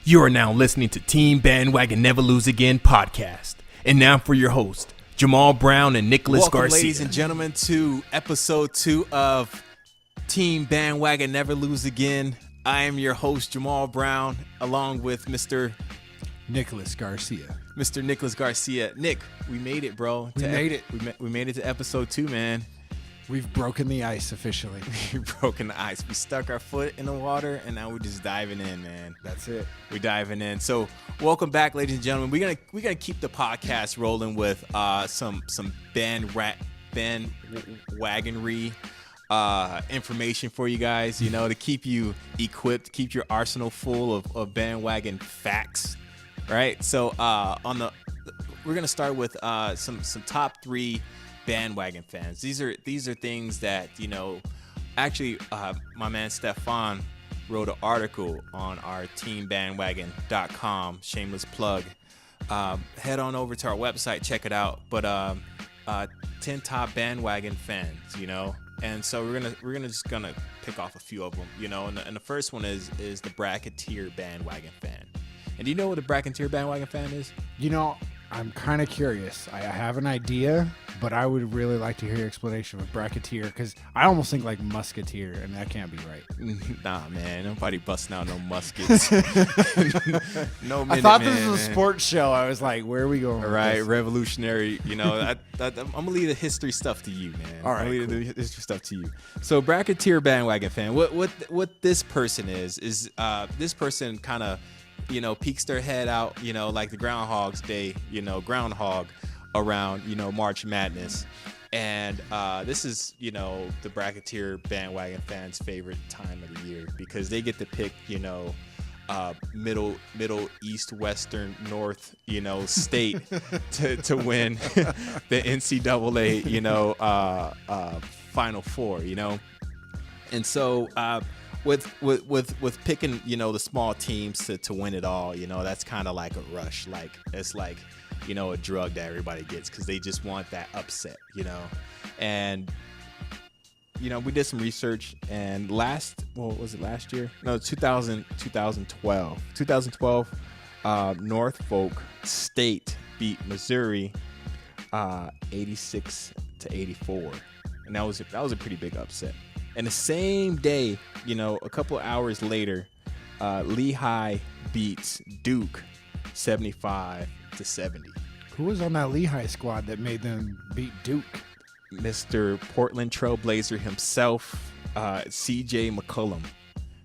You are now listening to Team Bandwagon Never Lose Again podcast. And now for your host, Jamal Brown and Nicholas Welcome, Garcia. ladies and gentlemen, to episode 2 of Team Bandwagon Never Lose Again. I am your host, Jamal Brown, along with Mr. Nicholas Garcia. Mr. Nicholas Garcia. Nick, we made it, bro. We made it. We made it to episode 2, man. We've broken the ice officially. We've broken the ice. We stuck our foot in the water, and now we're just diving in, man. That's it. We're diving in. So, welcome back, ladies and gentlemen. We're gonna keep the podcast rolling with some bandwagonry information for you guys. You know, to keep you equipped, keep your arsenal full of bandwagon facts. Right. So, we're gonna start with some top 3 bandwagon fans. These are things that, you know, actually my man Stefan wrote an article on our teambandwagon.com, shameless plug. Head on over to our website, check it out. But 10 top bandwagon fans, you know. And so we're gonna pick off a few of them, you know. And the first one is the bracketeer bandwagon fan. And do you know what a bracketeer bandwagon fan is? You know, I'm kind of curious. I have an idea, but I would really like to hear your explanation of bracketeer, because I almost think like musketeer, and that can't be right. Nah, man. Nobody busting out no muskets. No minute, I thought man, this was a sports show. I was like, where are we going with right, this? Revolutionary. You know, I'm going to leave the history stuff to you, man. All right, I'm going to leave the history stuff to you. So, bracketeer bandwagon fan. What this person is this person kind of, you know, peeks their head out, you know, like the Groundhog's Day, you know, groundhog around, you know, March Madness. And this is, you know, the bracketeer bandwagon fans' favorite time of the year, because they get to pick, you know, middle east, western, north, you know, state to win the NCAA, you know, Final Four, you know. And so with picking, you know, the small teams to win it all, you know, that's kind of like a rush. Like, it's like, you know, a drug that everybody gets because they just want that upset, you know. And, you know, we did some research, and was it last year? No, 2012, Norfolk State beat Missouri 86-84, and that was a pretty big upset. And the same day, you know, a couple hours later, Lehigh beats Duke 75-70. Who was on that Lehigh squad that made them beat Duke? Mr. Portland Trailblazer himself, CJ McCollum.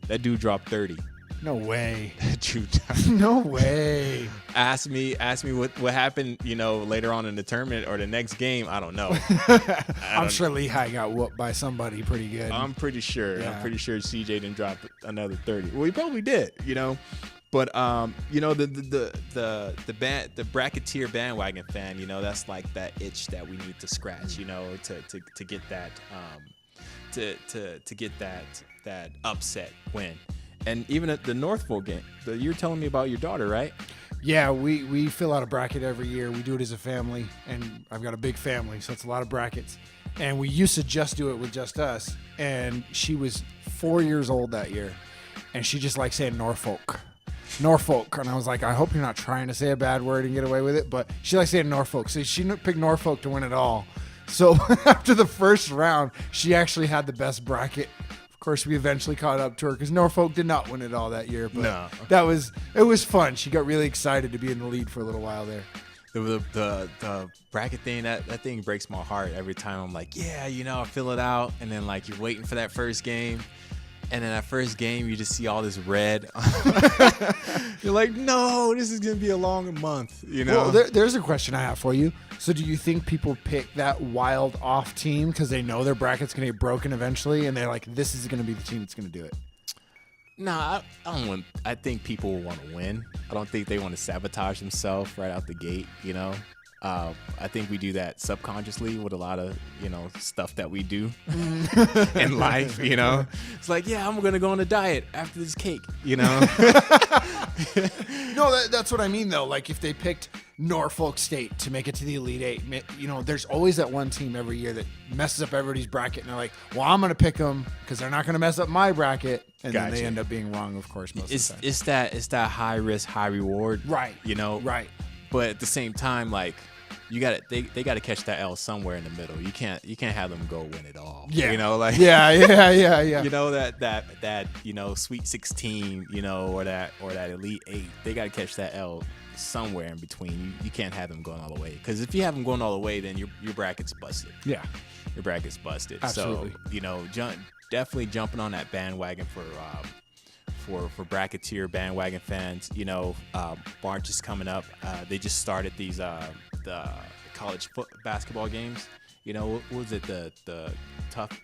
That dude dropped 30. No way. No way. Ask me what happened, you know, later on in the tournament or the next game. I don't know. I'm sure Lehigh got whooped by somebody pretty good. I'm pretty sure. Yeah. I'm pretty sure CJ didn't drop another 30. Well, he probably did, you know. But you know, the bracketeer bandwagon fan, you know, that's like that itch that we need to scratch, you know, to get that to get that upset win. And even at the Norfolk game, you're telling me about your daughter, right? Yeah, we fill out a bracket every year. We do it as a family, and I've got a big family, so it's a lot of brackets. And we used to just do it with just us, and she was 4 years old that year, and she just liked saying Norfolk. And I was like, I hope you're not trying to say a bad word and get away with it, but she likes saying Norfolk, so she picked Norfolk to win it all. So after the first round, she actually had the best bracket. Of course, we eventually caught up to her because Norfolk did not win it all that year. But no. It was fun. She got really excited to be in the lead for a little while there. The bracket thing, that thing breaks my heart every time. I'm like, yeah, you know, I fill it out, and then like you're waiting for that first game, and then that first game you just see all this red. You're like, no, this is gonna be a long month, you know. Well, there's a question I have for you. So do you think people pick that wild off team because they know their bracket's going to get broken eventually, and they're like, this is going to be the team that's going to do it? Nah, I don't want. I think people will want to win. I don't think they want to sabotage themselves right out the gate, you know. I think we do that subconsciously with a lot of, you know, stuff that we do in life, you know. It's like, yeah, I'm going to go on a diet after this cake, you know. No, that's what I mean, though. Like, if they picked Norfolk State to make it to the Elite Eight, you know, there's always that one team every year that messes up everybody's bracket, and they're like, well, I'm going to pick them because they're not going to mess up my bracket. And then they Gotcha. end up being wrong, of course, most of the time. It's that high risk, high reward. Right. You know. Right. But at the same time, like they got to catch that L somewhere in the middle. You can't have them go win it all. Yeah. You know, like Yeah. you know that you know Sweet 16, you know, or that Elite 8. They got to catch that L somewhere in between. You can't have them going all the way, because if you have them going all the way, then your bracket's busted. Yeah. Your bracket's busted. Absolutely. So you know, definitely jumping on that bandwagon for bracketeer bandwagon fans. You know, March is coming up. They just started these the college basketball games. You know, what was it, the tough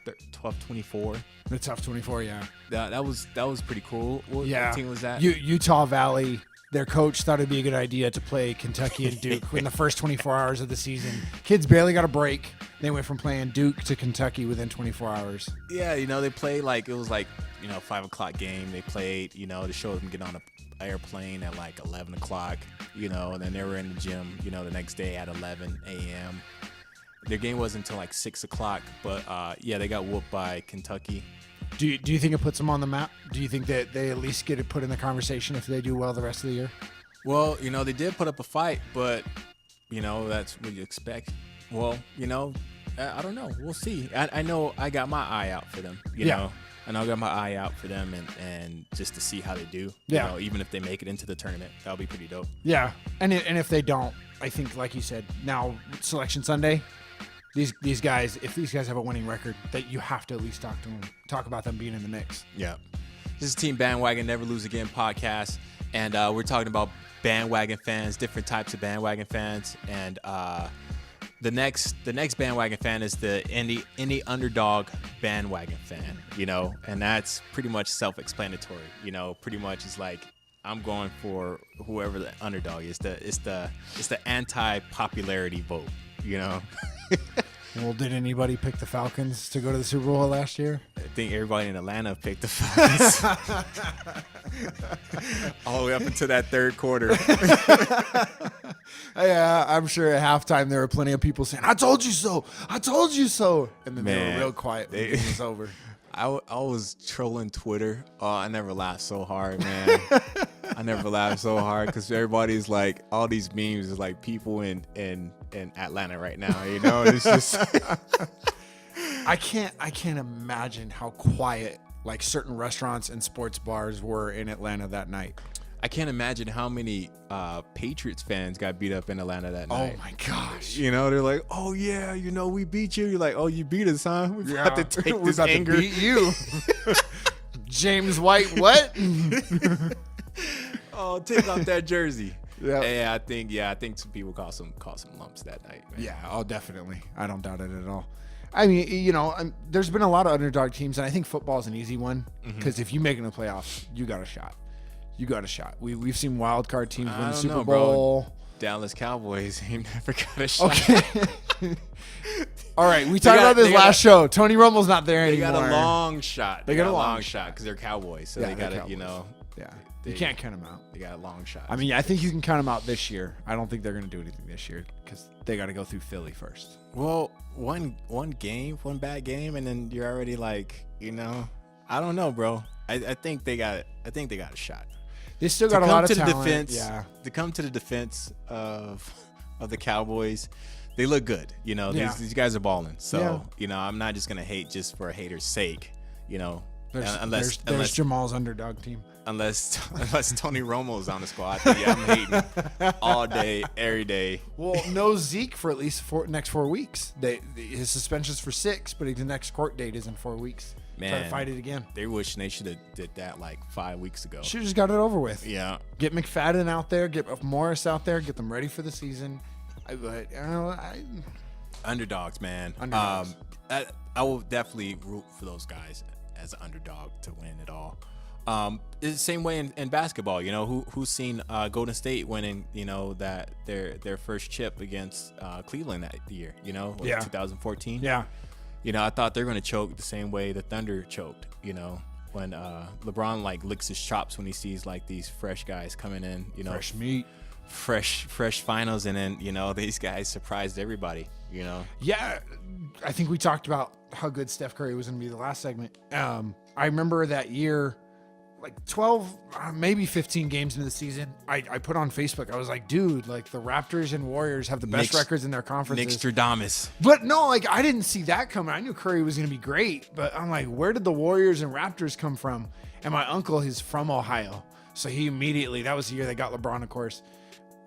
24? The tough 24, yeah. That was pretty cool. What team was that? Utah Valley. Their coach thought it'd be a good idea to play Kentucky and Duke in the first 24 hours of the season. Kids barely got a break. They went from playing Duke to Kentucky within 24 hours. Yeah, you know, they played like, it was like, you know, 5 o'clock game. They played, you know, to show them get on an airplane at like 11 o'clock, you know, and then they were in the gym, you know, the next day at 11 a.m. Their game wasn't until like 6 o'clock, but yeah, they got whooped by Kentucky. Do you think it puts them on the map? Do you think that they at least get it put in the conversation if they do well the rest of the year? Well, you know, they did put up a fight, but, you know, that's what you expect. Well, you know, I don't know. We'll see. I know I got my eye out for them, you know. And I got my eye out for them and just to see how they do. Yeah. You know, even if they make it into the tournament, that'll be pretty dope. Yeah. And if they don't, I think, like you said, now Selection Sunday, these guys, if these guys have a winning record, that you have to at least talk about them being in the mix. Yeah. This is Team Bandwagon Never Lose Again podcast, and we're talking about bandwagon fans, different types of bandwagon fans, and the next bandwagon fan is the any underdog bandwagon fan, you know, and that's pretty much self-explanatory. You know, pretty much it's like I'm going for whoever the underdog is. It's the anti-popularity vote, you know. Well, did anybody pick the Falcons to go to the Super Bowl last year? I think everybody in Atlanta picked the Falcons. All the way up until that third quarter. Yeah, I'm sure at halftime there were plenty of people saying, "I told you so! I told you so!" And then they were real quiet when it was over. I was trolling Twitter. Oh, I never laughed so hard, man. I never laughed so hard because everybody's like, all these memes is like people in Atlanta right now, you know? It's just I can't imagine how quiet like certain restaurants and sports bars were in Atlanta that night. I can't imagine how many Patriots fans got beat up in Atlanta that night. Oh my gosh. You know, they're like, "Oh yeah, you know, we beat you." You're like, "Oh, you beat us, huh? We got to take this anger." To beat you. James White, what? Oh, take off that jersey. Yeah. I think some people caught some lumps that night, man. Yeah, oh, definitely. I don't doubt it at all. I mean, you know, there's been a lot of underdog teams, and I think football is an easy one because if you make it in the playoffs, you got a shot. We've seen wild card teams win the Super Bowl. Bro. Dallas Cowboys ain't never got a shot. Okay. All right, we talked about this last show. Tony Romo's not there anymore. They got a long shot. They got a long shot because they're Cowboys, so Yeah, they got they're to, you know. Yeah, you can't count them out. They got a long shot. I mean, I think you can count them out this year. I don't think they're going to do anything this year because they got to go through Philly first. Well, one bad game, and then you're already like, you know, I don't know, bro. I think they got a shot. They still got a lot of talent. To come to the defense of the Cowboys, they look good. You know, these guys are balling. So, you know, I'm not just gonna hate just for a hater's sake. You know, unless Jamal's underdog team. Unless Tony Romo's on the squad, yeah, I'm hating all day, every day. Well, no Zeke for at least next 4 weeks. His suspension's for 6, but his next court date is in 4 weeks. Man, try to fight it again. They wish they should have did that like 5 weeks ago. Should have just got it over with. Yeah. Get McFadden out there. Get Morris out there. Get them ready for the season. Underdogs, man. Underdogs. I will definitely root for those guys as an underdog to win it all. It's the same way in basketball. You know, who's seen Golden State winning, you know, that their first chip against Cleveland that year, you know, 2014. Yeah. You know, I thought they're going to choke the same way the Thunder choked, you know, when LeBron like licks his chops when he sees like these fresh guys coming in, you know, fresh meat, fresh finals. And then, you know, these guys surprised everybody, you know? Yeah. I think we talked about how good Steph Curry was going to be the last segment. I remember that year like 12, maybe 15 games into the season, I put on Facebook, I was like, dude, like the Raptors and Warriors have the best records in their conferences. Nickstradamus. But no, like I didn't see that coming. I knew Curry was going to be great, but I'm like, where did the Warriors and Raptors come from? And my uncle is from Ohio. So he immediately, that was the year they got LeBron, of course.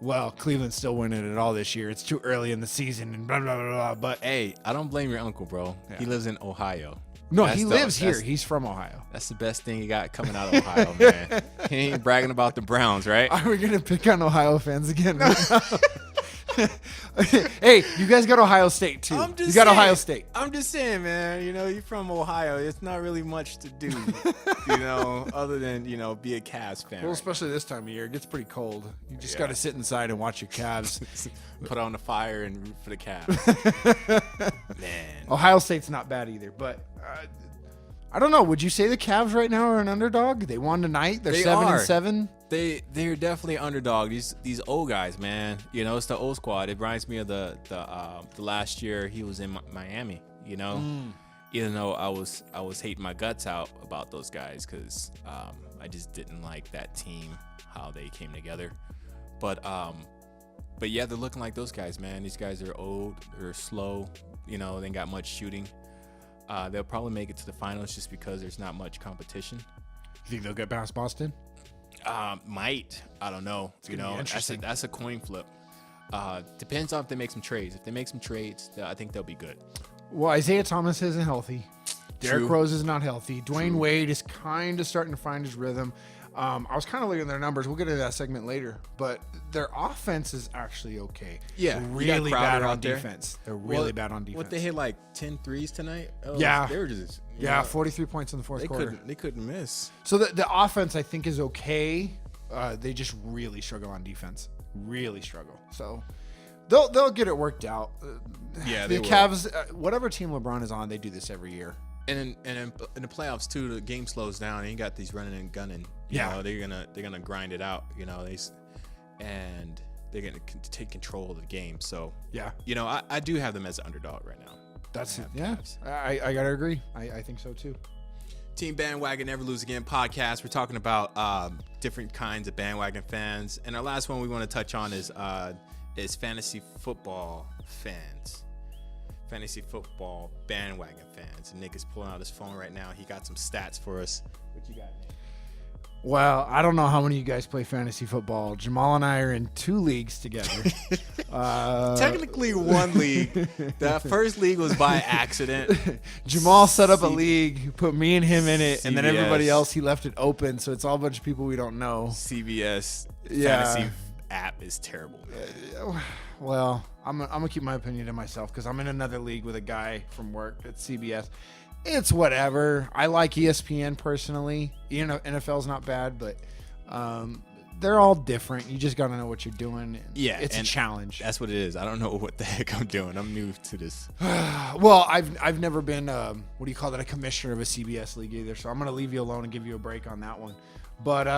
Well, Cleveland's still winning it all this year. It's too early in the season and blah, blah, blah, blah. But Hey, I don't blame your uncle, bro. Yeah. He lives in Ohio. no, he lives here. He's from Ohio. That's the best thing you got coming out of Ohio, man. He ain't bragging about the Browns, right? Are we going to pick on Ohio fans again? Hey, you guys got Ohio State too. You got Ohio State. I'm just saying, man. You know, you're from Ohio. It's not really much to do, other than be a Cavs fan. Well, right? especially this time of year, it gets pretty cold. You just got to sit inside and watch your Cavs. Put on the fire and root for the Cavs. Man, Ohio State's not bad either, but I don't know. Would you say the Cavs right now are an underdog? They won tonight. They're 7-7. They're definitely underdog. These old guys, man. It's the old squad. It reminds me of the last year he was in Miami. Even though I was hating my guts out about those guys because I just didn't like that team, how they came together. But yeah, they're looking like those guys, man. These guys are old. They're slow. They ain't got much shooting. They'll probably make it to the finals just because there's not much competition. You think they'll get past Boston? Might. I don't know. It's gonna be interesting. That's a coin flip. Depends on if they make some trades. If they make some trades, I think they'll be good. Well, Isaiah Thomas isn't healthy. Derrick True. Rose is not healthy. Dwayne Wade is kind of starting to find his rhythm. I was kind of looking at their numbers. We'll get into that segment later. But their offense is actually okay. Yeah, They're you got really Crowder bad on out there. defense. They're really bad on defense. What, they hit like 10 threes tonight? Oh, Yeah. They were just 43 points in the fourth quarter. They couldn't miss. So the offense, I think, is okay. They just really struggle on defense. Really struggle. So they'll get it worked out. Yeah, the they will. Cavs, whatever team LeBron is on, they do this every year. And in the playoffs too, the game slows down. And you got these running and gunning. They're gonna grind it out. And they're gonna take control of the game. So Yeah. I do have them as an underdog right now. That's it. I Yeah. have Cavs. I gotta agree. I think so too. Team Bandwagon Never Lose Again podcast. We're talking about different kinds of bandwagon fans, and our last one we want to touch on is fantasy football fans, fantasy football bandwagon fans. And Nick is pulling out his phone right now. He got some stats for us. What you got, Nick? Well, I don't know how many of you guys play fantasy football. Jamal and I are in 2 leagues together. Technically one league. The first league was by accident. Jamal set up a league, put me and him in it, and then CBS. everybody else, he left it open. So it's all a bunch of people we don't know. CBS Yeah. fantasy app is terrible, man. Well, I'm gonna keep my opinion to myself because I'm in another league with a guy from work at CBS. It's whatever. I like ESPN personally. NFL's not bad, but they're all different. You just gotta know what you're doing. Yeah, it's a and challenge. That's what it is. I don't know what the heck I'm doing. I'm new to this. Well, I've never been what do you call that, a commissioner of a CBS league either. So I'm gonna leave you alone and give you a break on that one. But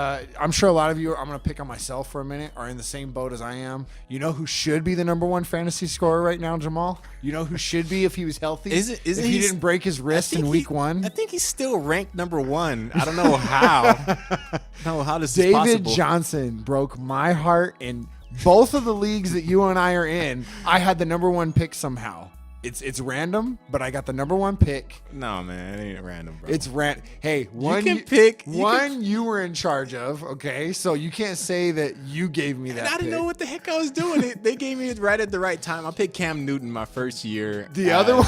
I'm sure a lot of you, I'm going to pick on myself for a minute, are in the same boat as I am. You know who should be the number 1 fantasy scorer right now, Jamal? You know who should be if he was healthy? Isn't if he didn't break his wrist in week 1? I think he's still ranked number 1. I don't know how. No, how does this David possible? Johnson broke my heart in both of the leagues that you and I are in. I had the number 1 pick somehow. It's random, but I got the number 1 pick. No, man, it ain't random, bro. It's Hey, one can pick one you were in charge of, okay? So you can't say that you gave me that. I didn't know what the heck I was doing. They gave me it right at the right time. I picked Cam Newton my first year. The other one,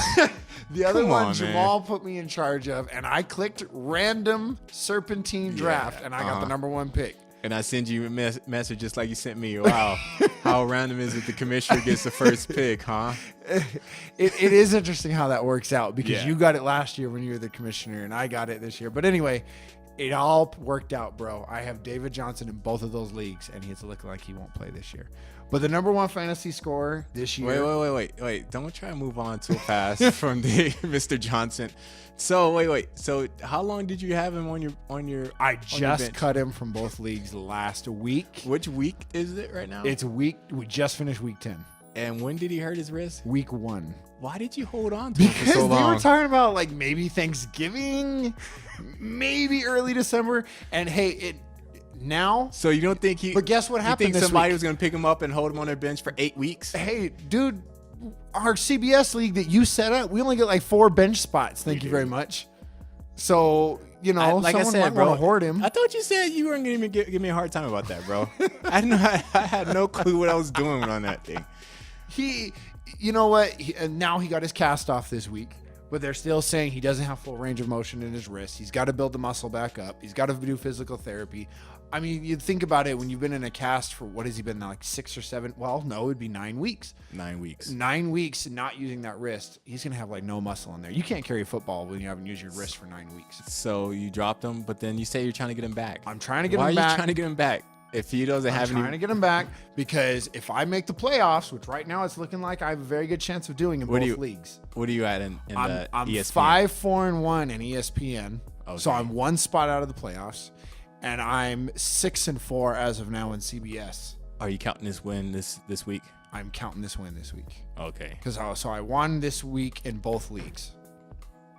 Come on, Jamal put me in charge of, and I clicked random serpentine draft, and I got the number 1 pick. And I send you a message just like you sent me. Wow, how random is it the commissioner gets the first pick, huh? It is interesting how that works out because Yeah. you got it last year when you were the commissioner, and I got it this year. But anyway, it all worked out, bro. I have David Johnson in both of those leagues, and he's looking like he won't play this year. But the number 1 fantasy scorer this year. Wait. Don't try to move on too fast from the Mr. Johnson. So wait. So how long did you have him on your I on your just bench? cut him from both leagues last week. Which week is it right now? We just finished week 10. And when did he hurt his wrist? Week 1. Why did you hold on to him for Because so they long? were talking about like maybe Thanksgiving, maybe early December, and hey, now. So you don't think he? But guess what happened You think this somebody week? was going to pick him up and hold him on their bench for 8 weeks? Hey, dude, our CBS league that you set up, we only get like 4 bench spots. Thank you very much. So, someone might want to hoard him. I thought you said you weren't going to give me a hard time about that, bro. I had no clue what I was doing on that thing. You know what? Now he got his cast off this week, but they're still saying he doesn't have full range of motion in his wrist. He's got to build the muscle back up. He's got to do physical therapy. I mean, you think about it, when you've been in a cast for, what has he been now, like 6 or 7? Well, no, it'd be 9 weeks. 9 weeks. 9 weeks not using that wrist. He's going to have like no muscle in there. You can't carry a football when you haven't used your wrist for 9 weeks. So you dropped him, but then you say you're trying to get him back. I'm trying to get Why him back. are you trying to get him back if he doesn't have any? I'm trying to get him back because if I make the playoffs, which right now it's looking like I have a very good chance of doing in both leagues. What are you at in the I'm ESPN? 5-4-1 in ESPN. Okay. So I'm 1 spot out of the playoffs. And I'm 6-4 as of now in CBS. Are you counting this win this week? I'm counting this win this week. Okay. Because I won this week in both leagues.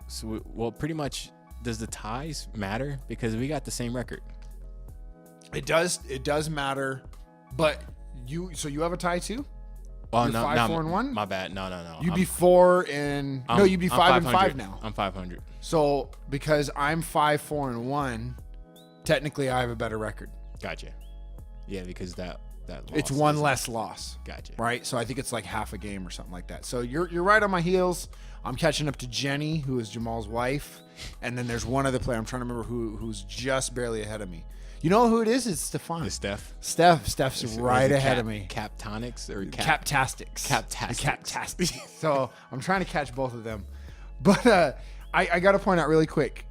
So, well, pretty much, does the ties matter? Because we got the same record. It does matter. But you have a tie too? Well, You're no, 5-4-1? My bad. No. You'd be 4 and no, you'd be 5-5 now. I'm 500. So because I'm 5-4-1, technically I have a better record. Gotcha. Yeah, because that loss it's one less loss. Gotcha. Right? So I think it's like half a game or something like that. So you're right on my heels. I'm catching up to Jenny, who is Jamal's wife. And then there's one other player. I'm trying to remember who's just barely ahead of me. You know who it is? It's Stefan. It's Steph. Steph's right ahead of me. Captonics or Captastics. Captastics. Captastics. So I'm trying to catch both of them. But I got to point out really quick.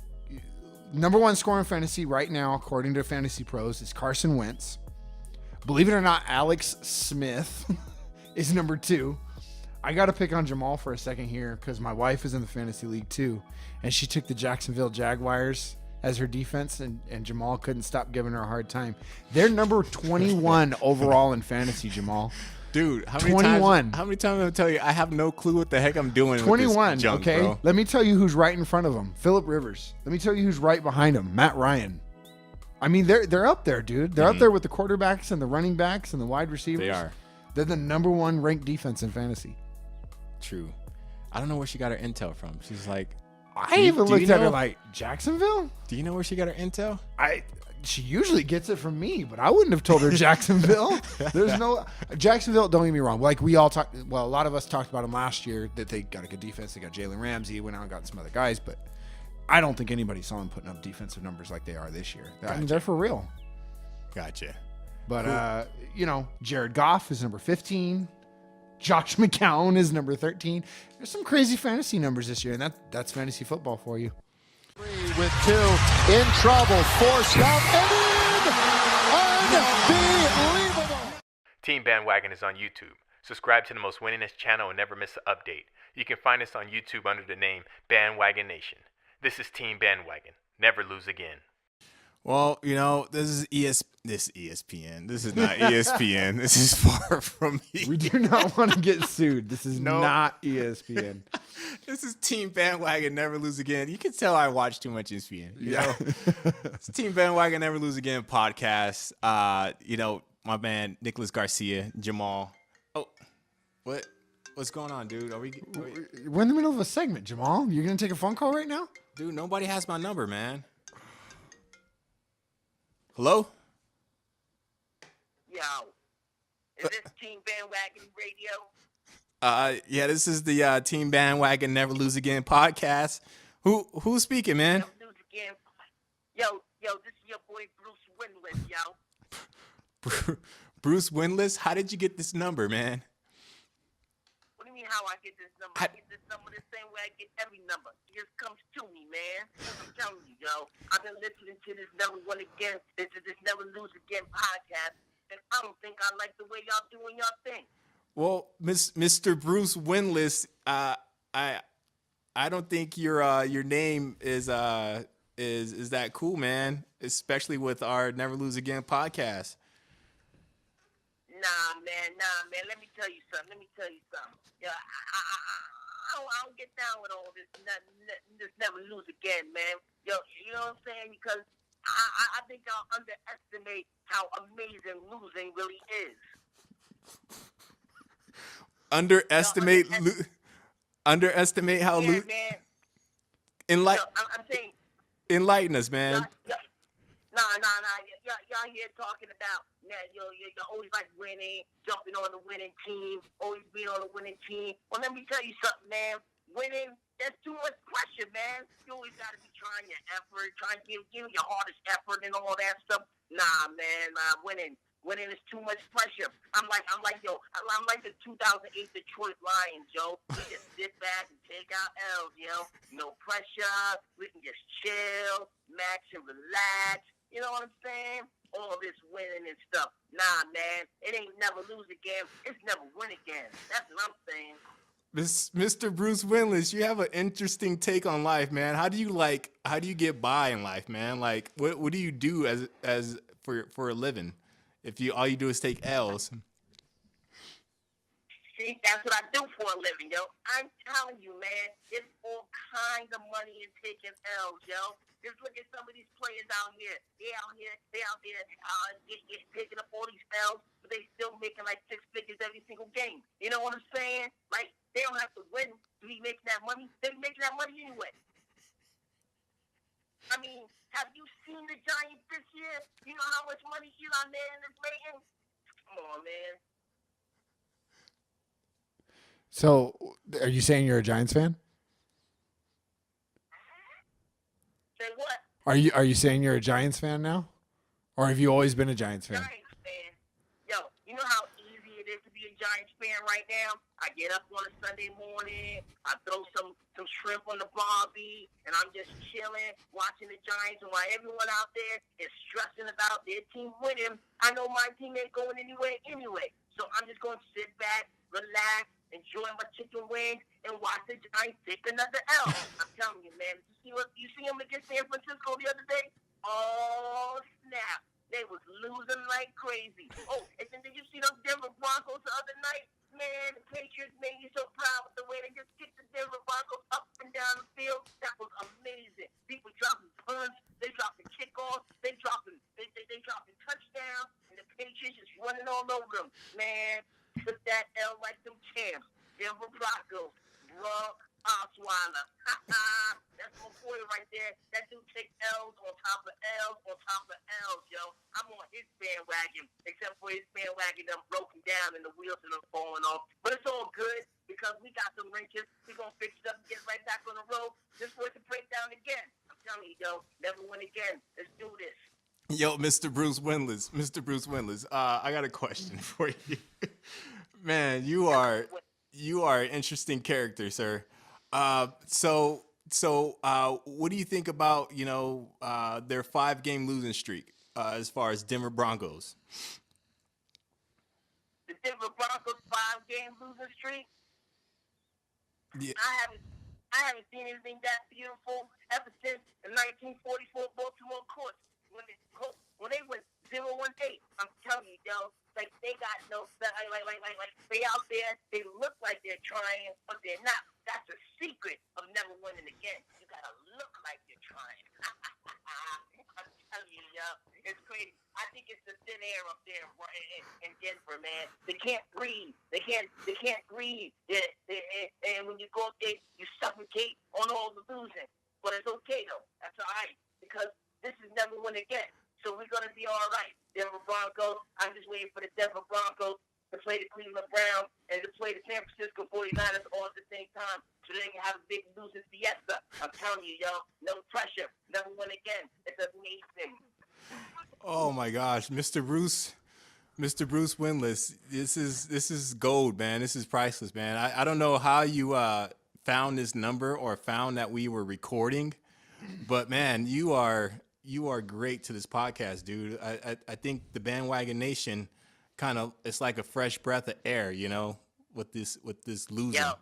Number 1 scorer in fantasy right now, according to Fantasy Pros, is Carson Wentz. Believe it or not, Alex Smith is number 2. I got to pick on Jamal for a second here because my wife is in the fantasy league too, and she took the Jacksonville Jaguars as her defense, and Jamal couldn't stop giving her a hard time. They're number 21 overall in fantasy, Jamal. Dude, how many 21. times I'm going to tell you, I have no clue what the heck I'm doing 21, with this junk, okay? bro. Let me tell you who's right in front of him. Phillip Rivers. Let me tell you who's right behind him. Matt Ryan. I mean, they're up there, dude. They're up there with the quarterbacks and the running backs and the wide receivers. They are. They're the number 1 ranked defense in fantasy. True. I don't know where she got her intel from. She's like, I even looked at her like, Jacksonville? do you know where she got her intel? She usually gets it from me, but I wouldn't have told her Jacksonville. There's no Jacksonville. Don't get me wrong. Like we all talked. Well, a lot of us talked about them last year that they got a good defense. They got Jalen Ramsey. Went out and got some other guys, but I don't think anybody saw them putting up defensive numbers like they are this year. I mean, they're for real. Gotcha. But Jared Goff is number 15. Josh McCown is number 13. There's some crazy fantasy numbers this year, and that's fantasy football for you. With 2 in trouble, forced out and in. Unbelievable. Team Bandwagon is on YouTube. Subscribe to the most winningest channel and never miss an update. You can find us on YouTube under the name Bandwagon Nation. This is Team Bandwagon. Never lose again. Well, this is ESPN. This is not ESPN. This is far from me. We do not want to get sued. This is not ESPN. This is Team Bandwagon, Never Lose Again. You can tell I watch too much ESPN. You know? It's Team Bandwagon, Never Lose Again podcast. My man, Nicholas Garcia, Jamal. Oh, what's going on, dude? We're in the middle of a segment, Jamal. You're going to take a phone call right now? Dude, nobody has my number, man. Hello? Yo, is this Team Bandwagon Radio? Yeah, this is the Team Bandwagon Never Lose Again podcast. Who's speaking, man? Never lose again. Yo, this is your boy Bruce Winless, yo. Bruce Winless? How did you get this number, man? What do you mean how I get this number? I get this number the same way I get every number. It just comes to me, man. I'm telling you, yo. I've been listening to this Never Win Again, this Never Lose Again podcast, and I don't think I like the way y'all doing y'all thing. Well, Mr. Bruce Winless, I don't think your name is that cool, man. Especially with our Never Lose Again podcast. Nah, man. Let me tell you something. Yeah, I don't get down with all this. This never lose again, man. Yo, you know what I'm saying? Because I think y'all underestimate how amazing losing really is. Underestimate how man. I'm saying. Enlighten us, man. Nah. Y'all here talking about, man, you're always like winning, jumping on the winning team, always being on the winning team. Well, let me tell you something, man. Winning, that's too much pressure, man. You always got to be trying your effort, trying to give your hardest effort and all that stuff. Nah, man, winning is too much pressure. I'm like the 2008 Detroit Lions, yo. We just sit back and take our L's, yo. No pressure. We can just chill, max and relax. You know what I'm saying? All this winning and stuff. Nah, man. It ain't never lose again. It's never win again. That's what I'm saying. Mr. Bruce Winless, you have an interesting take on life, man. How do you get by in life, man? Like, what do you do as for a living? If all you do is take L's. See, that's what I do for a living, yo. I'm telling you, man, it's all kinds of money in taking L's, yo. Just look at some of these players out here. They out here picking up all these L's, but they still making like 6 figures every single game. You know what I'm saying? Like, they don't have to win to be making that money. They're making that money anyway. I mean, have you seen the Giants this year? You know how much money Elon Mann is making? Come on, man. So, are you saying you're a Giants fan? Say what? Are you saying you're a Giants fan now? Or have you always been a Giants fan? Giants fan. Yo, you know how easy it is to be a Giants fan right now? I get up on a Sunday morning, I throw some shrimp on the barbie, and I'm just chilling, watching the Giants, and while everyone out there is stressing about their team winning, I know my team ain't going anywhere anyway. So I'm just going to sit back, relax, enjoy my chicken wings, and watch the Giants take another L. I'm telling you, man. You see them against San Francisco the other day? Oh, snap. They was losing like crazy. Oh, and then did you see those Denver Broncos the other night? Man, the Patriots made me so proud with the way they just kicked the Denver Broncos up and down the field. That was amazing. People dropping punts, they dropping kickoffs, they dropping touchdowns, and the Patriots just running all over them. Man, took that L like them champs. Denver Broncos, Brock Osweiler. That's my boy right there. That dude takes L's on top of L's on top of L's, yo. I'm on his bandwagon, except for his bandwagon done broken down and the wheels are falling off. But it's all good because we got some wrenches. We're going to fix it up and get right back on the road just for it to break down again. I'm telling you, yo, never win again. Let's do this. Yo, Mr. Bruce Winless, I got a question for you. Man, you are an interesting character, sir. So what do you think about, their 5-game losing streak, as far as Denver Broncos? The Denver Broncos 5-game losing streak? Yeah. I haven't seen anything that beautiful ever since the 1944 Baltimore Colts when they went 0-8. I'm telling you, yo, like they got no like they out there. They look like they're trying, but they're not. That's the secret of never winning again. You gotta look like you're trying. I'm telling you, yo, it's crazy. I think it's the thin air up there in Denver, man. They can't breathe. They can't breathe. And when you go up there, you suffocate on all the losing. But it's okay though. That's all right because this is never win again. So we're going to be all right. Denver Broncos, I'm just waiting for the Denver Broncos to play the Cleveland Browns and to play the San Francisco 49ers all at the same time so they can have a big losing fiesta. I'm telling you, yo, no pressure. Never win again. It's amazing. Oh, my gosh. Mr. Bruce Winless, this is gold, man. This is priceless, man. I don't know how you found this number or found that we were recording, but, man, you are great to this podcast, dude. I think the Bandwagon Nation kind of, it's like a fresh breath of air, with this losing. Yo.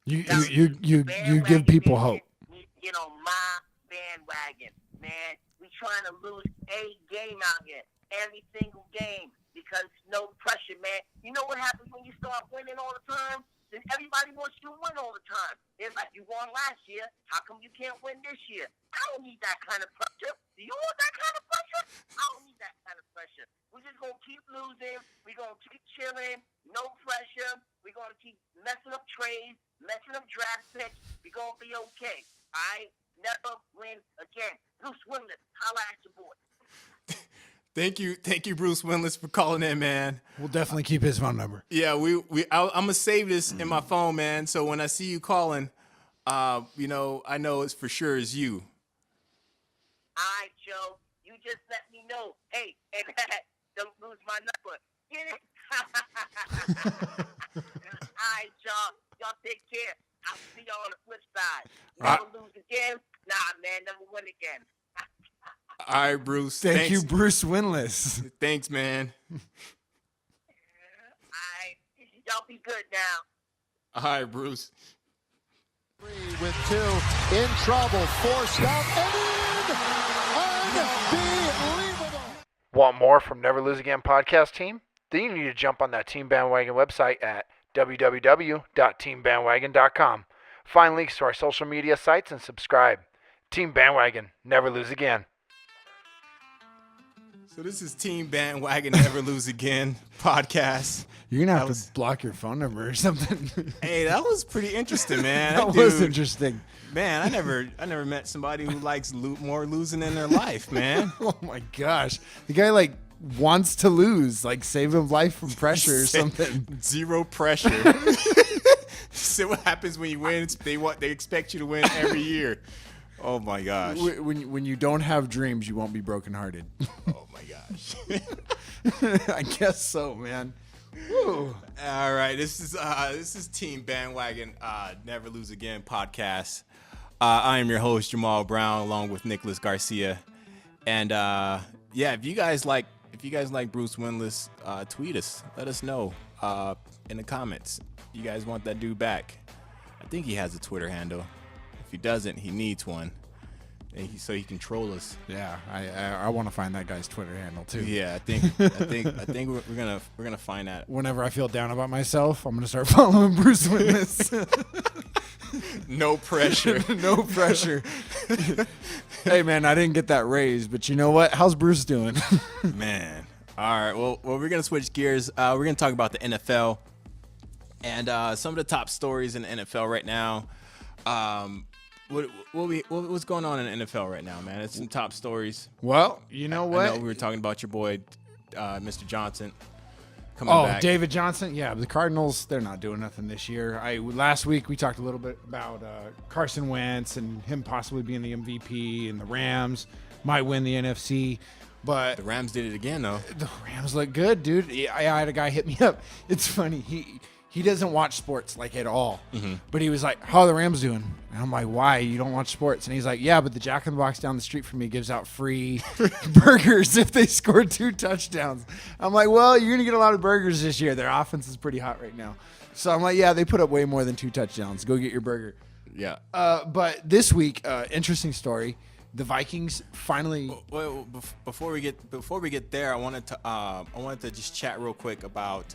You give people hope. You know, my bandwagon, man. We trying to lose a game out here. Every single game. because no pressure, man. You know what happens when you start winning all the time? Then everybody wants you to win all the time. It's like, you won last year. How come you can't win this year? I don't need that kind of pressure. Do you want that kind of pressure? I don't need that kind of pressure. We're just going to keep losing. We're going to keep chilling. No pressure. We're going to keep messing up trades, messing up draft picks. We're going to be okay. All right? Never win again. Bruce Willis, holla at your boy. Thank you, Bruce Winless, for calling in, man. We'll definitely keep his phone number. Yeah, I'm gonna save this in my phone, man. So when I see you calling, I know it's for sure is you. All right, Joe. You just let me know. Hey, and don't lose my number. Get it? All right, y'all. Y'all take care. I'll see y'all on the flip side. Never lose again. Nah, man. Never win again. All right, Bruce. Thank you, Bruce Winless. Thanks, man. All right. Y'all be good now. All right, Bruce. With 2 in trouble, forced out and in. Unbelievable. Want more from Never Lose Again podcast team? Then you need to jump on that Team Bandwagon website at www.teambandwagon.com. Find links to our social media sites and subscribe. Team Bandwagon, never lose again. So this is Team Bandwagon Never Lose Again podcast. You're going to have to block your phone number or something. Hey, that was pretty interesting, man. That was interesting. Man, I never met somebody who likes more losing in their life, man. Oh my gosh. The guy wants to lose, save his life from pressure or something. Zero pressure. See what happens when you win. They expect you to win every year. Oh my gosh. When you don't have dreams, you won't be brokenhearted. Oh my gosh. I guess so, man. Woo. All right, this is Team Bandwagon Never Lose Again podcast. I am your host Jamal Brown, along with Nicholas Garcia, and if you guys like Bruce Winless, tweet us. Let us know in the comments. You guys want that dude back? I think he has a Twitter handle. If he doesn't, he needs one, so he can troll us. Yeah, I want to find that guy's Twitter handle too. Yeah, I think we're gonna find that. Whenever I feel down about myself, I'm gonna start following Bruce Willis. No pressure. No pressure. Hey man, I didn't get that raise, but you know what? How's Bruce doing? Man. All right. Well, we're gonna switch gears. We're gonna talk about the NFL and some of the top stories in the NFL right now. What's going on in the NFL right now, man? It's some top stories. Well, you know what? I know we were talking about your boy, Mr. Johnson, coming back. David Johnson. Yeah, the Cardinals, they're not doing nothing this year. Last week we talked a little bit about Carson Wentz and him possibly being the MVP, and the Rams might win the NFC. But the Rams did it again, though. The Rams look good, dude. I had a guy hit me up. It's funny. He doesn't watch sports at all. Mm-hmm. But he was like, how are the Rams doing? And I'm like, why? You don't watch sports? And he's like, yeah, but the Jack in the Box down the street from me gives out free burgers if they score 2 touchdowns. I'm like, well, you're going to get a lot of burgers this year. Their offense is pretty hot right now. So I'm like, yeah, they put up way more than 2 touchdowns. Go get your burger. Yeah. But this week, interesting story. The Vikings finally. Well, before we get there, I wanted to just chat real quick about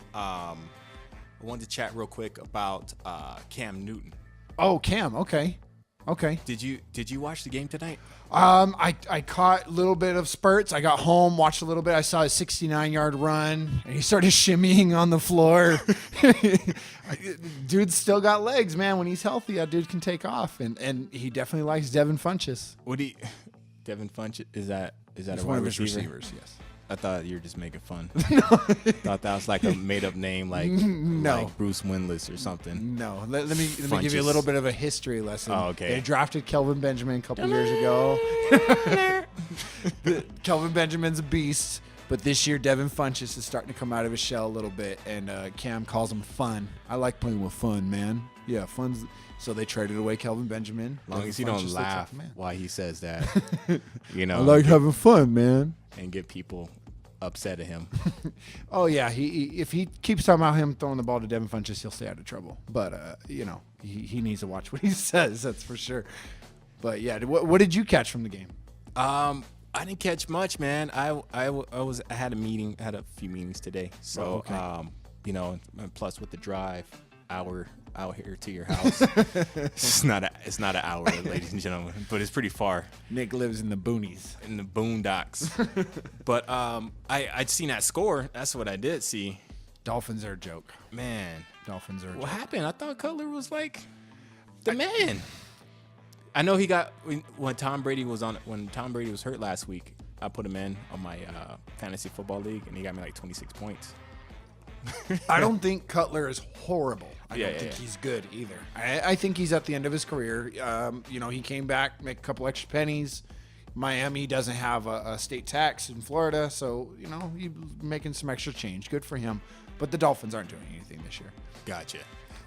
Cam Newton. Oh, Cam. Okay. Did you watch the game tonight? I caught a little bit of spurts. I got home, watched a little bit. I saw a 69-yard run, and he started shimmying on the floor. Dude's still got legs, man. When he's healthy, that dude can take off, and he definitely likes Devin Funchess. Devin Funchess, is that He's a one wide of his receiver? receivers? Yes. I thought you were just making fun. Thought that was like a made-up name, like Bruce Winless or something. No, let me give you a little bit of a history lesson. Oh, okay. They drafted Kelvin Benjamin a couple years ago. Kelvin Benjamin's a beast, but this year Devin Funchess is starting to come out of his shell a little bit, and Cam calls him fun. I like playing with fun, man. Yeah, fun's. So they traded away Kelvin Benjamin. As long as you don't laugh while he says that, I like having fun, man. And get people upset at him. Oh yeah, if he keeps talking about him throwing the ball to Devin Funchess, he'll stay out of trouble. But he needs to watch what he says. That's for sure. But yeah, what did you catch from the game? I I didn't catch much, man. I had a few meetings today. So, you know, and plus with the drive hour out here to your house, it's not an hour, ladies and gentlemen, but it's pretty far. Nick lives in the boonies. In the boondocks. But I'd seen that score. That's what I did see. Dolphins are a joke. Man, Dolphins are a what joke. happened? I thought Cutler was like the man. I know he got when Tom Brady was hurt last week. I put him in on my fantasy football league, and he got me like 26 points. I don't think Cutler is horrible. I Yeah, don't think he's good either. I think he's at the end of his career. You know, he came back, make a couple extra pennies. Miami doesn't have a state tax in Florida, so, you know, he's making some extra change. Good for him. But the Dolphins aren't doing anything this year. Gotcha.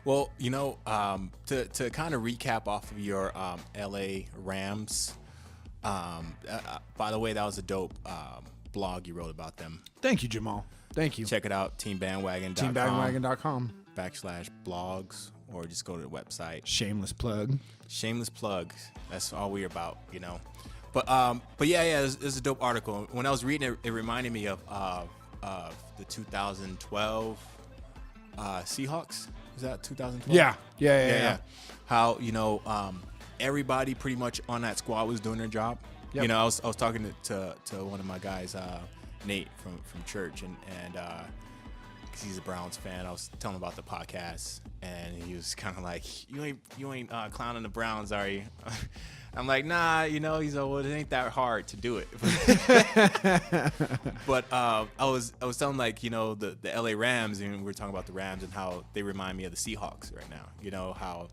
Well, you know, to kind of recap off of your LA Rams, by the way, that was a dope blog you wrote about them. Thank you, Jamal. Thank you. Check it out, teambandwagon.com. Teambandwagon.com. /blogs, or just go to the website. Shameless plug. Shameless plugs. That's all we're about, you know. But yeah, it was a dope article. When I was reading it, it reminded me of the 2012 Seahawks. Is that 2012? Yeah. How, you know, everybody pretty much on that squad was doing their job. Yep. You know, I was talking to one of my guys, Nate from church, and because he's a Browns fan, I was telling him about the podcast, and he was kind of like, "You ain't clowning the Browns, are you?" I'm like, "Nah, you know." He's like, "Well, it ain't that hard to do it." But I was telling him, like, you know, the LA Rams, and we were talking about the Rams and how they remind me of the Seahawks right now. You know how,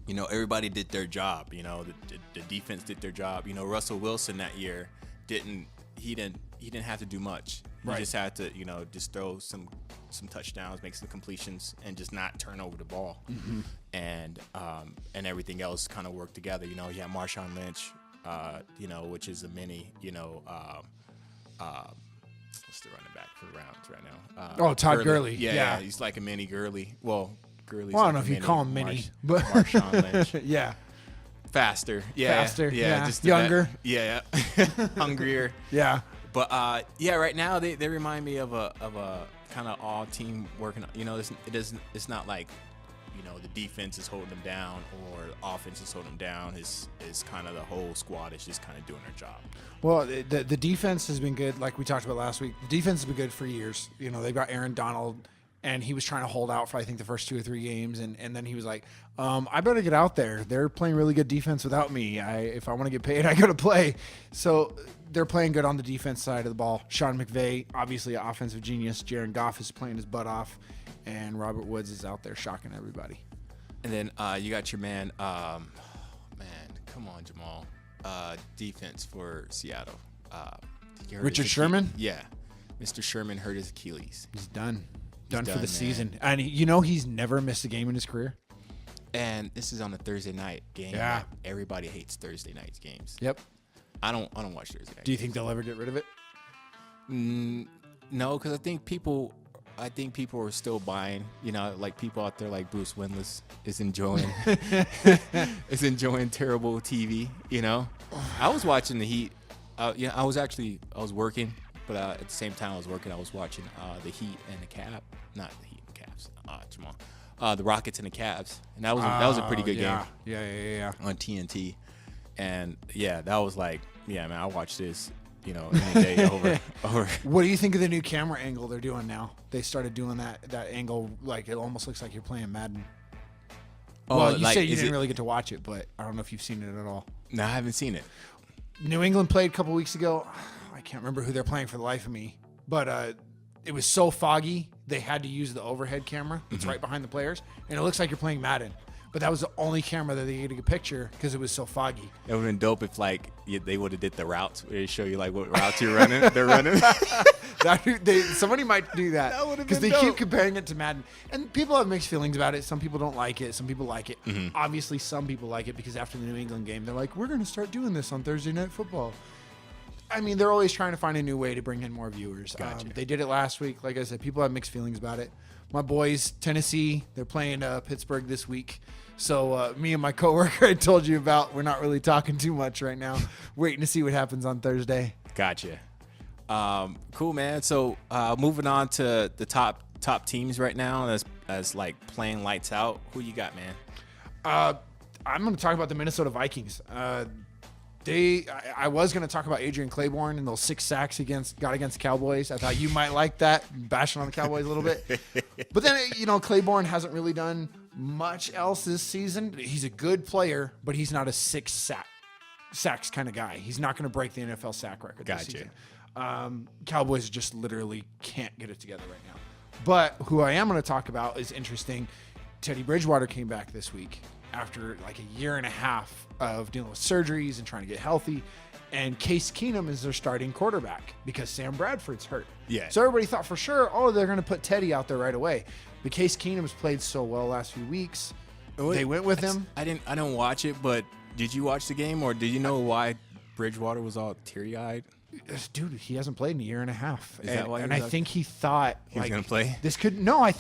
you know, everybody did their job. You know, the defense did their job. You know, Russell Wilson that year didn't have to do much. He just had to, you know, just throw some touchdowns, make some completions, and just not turn over the ball. Mm-hmm. And everything else kind of worked together. You know, you had Marshawn Lynch, you know, which is a mini, you know, what's the running back for the Rams right now? Todd Gurley. Yeah, he's like a mini Gurley. Well, Gurley's I don't like know a if you call him mini, but Marshawn Lynch. yeah. Faster. Faster. Just younger. Yeah. Hungrier. Yeah. But yeah, right now they remind me of a kind of all team working. You know, it's not like, you know, the defense is holding them down or the offense is holding them down. It's kind of the whole squad is just kind of doing their job. Well, the defense has been good, like we talked about last week. The defense has been good for years. You know, they've got Aaron Donald, and he was trying to hold out for, I think, the first 2 or 3 games, and then he was like, I better get out there. They're playing really good defense without me. If I want to get paid, I got to play. So they're playing good on the defense side of the ball. Sean McVay, obviously an offensive genius. Jared Goff is playing his butt off, and Robert Woods is out there shocking everybody. And then you got your man, come on, Jamal, defense for Seattle. Richard Sherman? Yeah. Mr. Sherman hurt his Achilles. He's done for the man. season. And you know he's never missed a game in his career. And this is on a Thursday night game. Yeah. Everybody hates Thursday night games. Yep. I don't watch Thursday night. Do you think they'll ever get rid of it? No, because I think people are still buying. You know, like people out there like Bruce Windless is enjoying terrible TV. You know, I was watching the Heat. I was working, but at the same time I was working, I was watching the Heat and the Cavs. Not the Heat and the Cavs. Jamal. The Rockets and the Cavs, and that was a pretty good game. Yeah. On TNT, and yeah, that was like, yeah, man, I watched this, you know, any day over. What do you think of the new camera angle they're doing now? They started doing that angle, like it almost looks like you're playing Madden. Well, you said you didn't really get to watch it, but I don't know if you've seen it at all. No, I haven't seen it. New England played a couple weeks ago. I can't remember who they're playing for the life of me, but it was so foggy they had to use the overhead camera that's right behind the players, and it looks like you're playing Madden. But that was the only camera that they could get a picture because it was so foggy. It would have been dope if like they would have did the routes where they show you like what routes you're running. They're running. Somebody might do that because they keep comparing it to Madden, and people have mixed feelings about it. Some people don't like it. Some people like it. Mm-hmm. Obviously, some people like it because after the New England game, they're like, "We're going to start doing this on Thursday Night Football." I mean, they're always trying to find a new way to bring in more viewers. Gotcha. They did it last week. Like I said, people have mixed feelings about it. my boys, Tennessee, they're playing Pittsburgh this week. So me and my coworker I told you about, we're not really talking too much right now. Waiting to see what happens on Thursday. Gotcha. Cool, man. So moving on to the top teams right now as like playing lights out. Who you got, man? I'm going to talk about the Minnesota Vikings. I was going to talk about Adrian Claiborne and those 6 sacks against the Cowboys. I thought you might like that, bashing on the Cowboys a little bit. But then, Claiborne hasn't really done much else this season. He's a good player, but he's not a 6 sacks kind of guy. He's not going to break the NFL sack record this season. Cowboys just literally can't get it together right now. But who I am going to talk about is interesting. Teddy Bridgewater came back this week after like a year and a half of dealing with surgeries and trying to get healthy. And Case Keenum is their starting quarterback because Sam Bradford's hurt. Yeah. So everybody thought for sure, they're going to put Teddy out there right away. But Case Keenum's played so well the last few weeks. They went with him. I didn't watch it, but did you watch the game, or did you know why Bridgewater was all teary-eyed? Dude, he hasn't played in a year and a half. Is that why? And I think he thought he was gonna play. This could I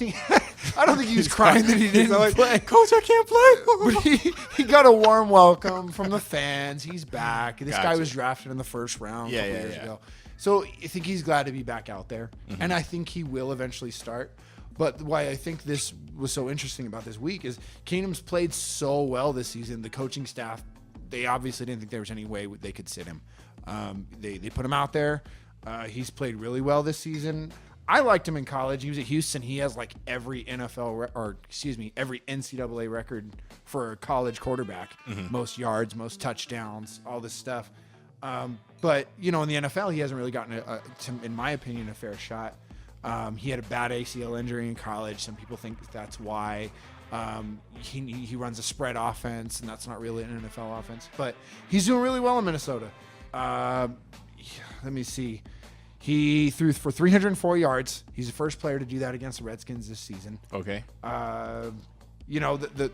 don't think he was crying that he didn't play. Coach, I can't play. But he got a warm welcome from the fans. He's back. This Gotcha. guy was drafted in the first round a couple years ago. So I think he's glad to be back out there. Mm-hmm. And I think he will eventually start. But why I think this was so interesting about this week is Keenum's played so well this season. The coaching staff, they obviously didn't think there was any way they could sit him. They put him out there. He's played really well this season. I liked him in college. He was at Houston. He has like every every NCAA record for a college quarterback. Mm-hmm. Most yards, most touchdowns, all this stuff. But in the NFL, he hasn't really gotten, in my opinion, a fair shot. He had a bad ACL injury in college. Some people think that's why. He runs a spread offense, and that's not really an NFL offense. But he's doing really well in Minnesota. Let me see. He threw for 304 yards. He's the first player to do that against the Redskins this season. Okay. The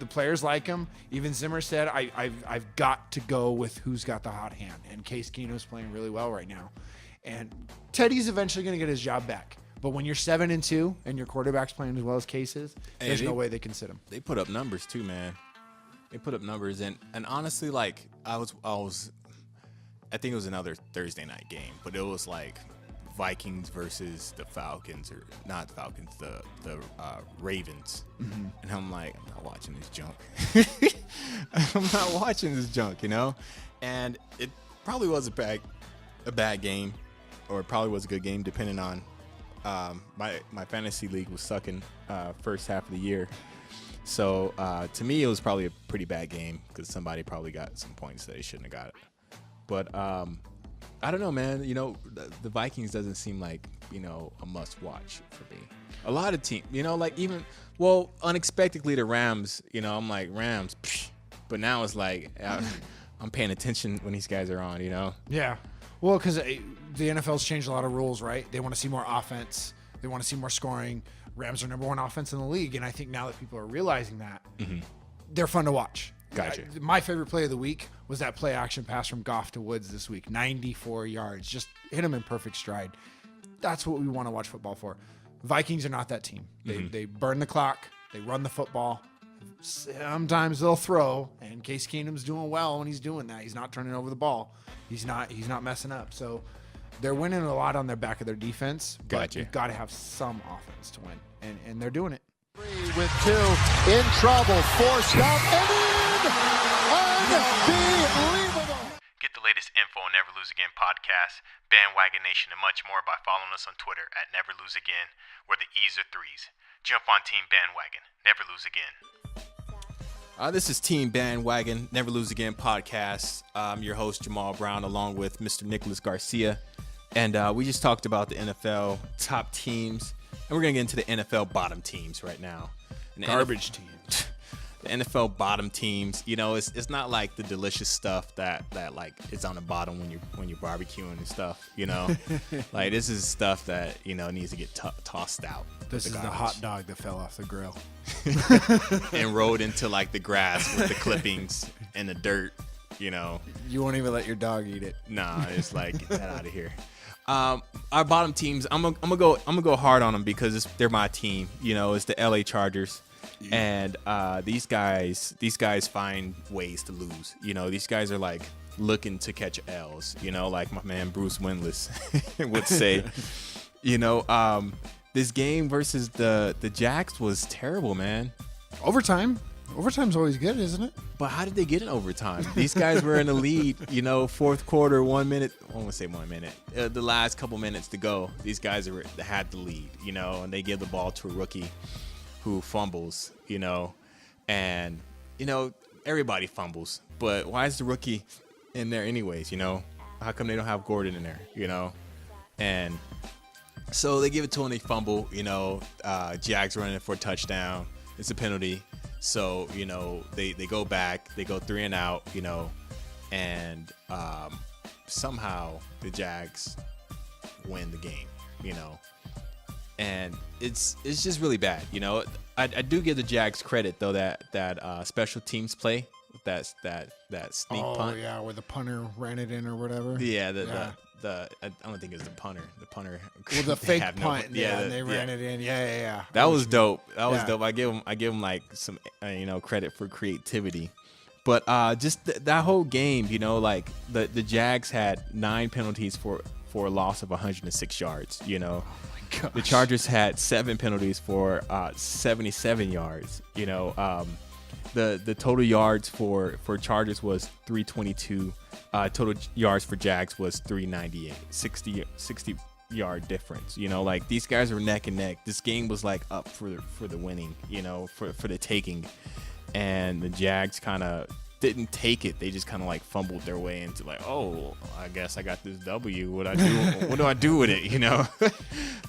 players like him. Even Zimmer said, I've got to go with who's got the hot hand. And Case Keenum's playing really well right now. And Teddy's eventually going to get his job back. But when you're 7-2 and your quarterback's playing as well as Case is, there's no way they can sit him. They put up numbers too, man. They put up numbers, and honestly, like I think it was another Thursday night game, but it was like Vikings versus the Falcons, or not Falcons, the Ravens. Mm-hmm. And I'm like, I'm not watching this junk. I'm not watching this junk, And it probably was a bad game, or it probably was a good game, depending on my fantasy league was sucking first half of the year. So to me, it was probably a pretty bad game because somebody probably got some points that they shouldn't have got it. But I don't know, man. The Vikings doesn't seem like, a must watch for me. A lot of teams, unexpectedly the Rams, I'm like, Rams, psh. But now it's like I'm paying attention when these guys are on, Yeah. Well, because the NFL's changed a lot of rules, right? They want to see more offense. They want to see more scoring. Rams are number 1 offense in the league, and I think now that people are realizing that, mm-hmm. they're fun to watch. Gotcha. My favorite play of the week was that play action pass from Goff to Woods this week. 94 yards. Just hit him in perfect stride. That's what we want to watch football for. Vikings are not that team. They burn the clock. They run the football. Sometimes they'll throw, and Case Keenum's doing well when he's doing that. He's not turning over the ball. He's not messing up. So they're winning a lot on their back of their defense. But Gotcha. you've got to have some offense to win, and they're doing it. With 2 in trouble, forced up and in! Unbelievable! Get the latest info on Never Lose Again podcast, Bandwagon Nation, and much more by following us on Twitter at Never Lose Again, where the E's are 3s. Jump on Team Bandwagon. Never lose again. This is Team Bandwagon, Never Lose Again podcast. I'm your host, Jamal Brown, along with Mr. Nicholas Garcia. And we just talked about the NFL top teams. And we're going to get into the NFL bottom teams right now. And Garbage teams. The NFL bottom teams, it's not like the delicious stuff that like is on the bottom when you're barbecuing and stuff, Like this is stuff that, needs to get tossed out. This is the hot dog that fell off the grill. And rolled into like the grass with the clippings and the dirt You know, You won't even let your dog eat it. nah, it's like get that out of here. Our bottom teams, I'm gonna go hard on them because they're my team. You know, it's the LA Chargers, and these guys find ways to lose. You know, these guys are like looking to catch L's. You know, like my man Bruce Winless would say. You know, this game versus the Jags was terrible, man. Overtime's always good, isn't it? But how did they get in overtime? These guys were in the lead, you know, fourth quarter, 1 minute. I won't say 1 minute. The last couple minutes to go, these guys had the lead, you know, and they give the ball to a rookie who fumbles, you know. And, you know, everybody fumbles. But why is the rookie in there anyways, you know? How come they don't have Gordon in there, you know? And so they give it to him, they fumble, you know. Jags running for a touchdown. It's a penalty. So, you know, they go back, they go 3 and out, you know, and somehow the Jags win the game, you know. And it's just really bad, you know. I do give the Jags credit though that special teams play, that sneak punt. Oh yeah, where the punter ran it in or whatever. Yeah, I don't think it was the punter. The punter. Well, the fake punt. And they ran it in. Yeah. That was dope. That was dope. I give them like some you know, credit for creativity. But just that whole game, you know, like the Jags had 9 penalties for a loss of 106 yards. You know, the Chargers had 7 penalties for 77 yards. You know, the total yards for Chargers was 322. Total yards for Jags was 398. 60 yard difference. You know, like these guys were neck and neck. This game was like up for the winning. You know, for the taking, and the Jags kind of didn't take it. They just kind of like fumbled their way into like, oh, I guess I got this W. What do I do with it? You know.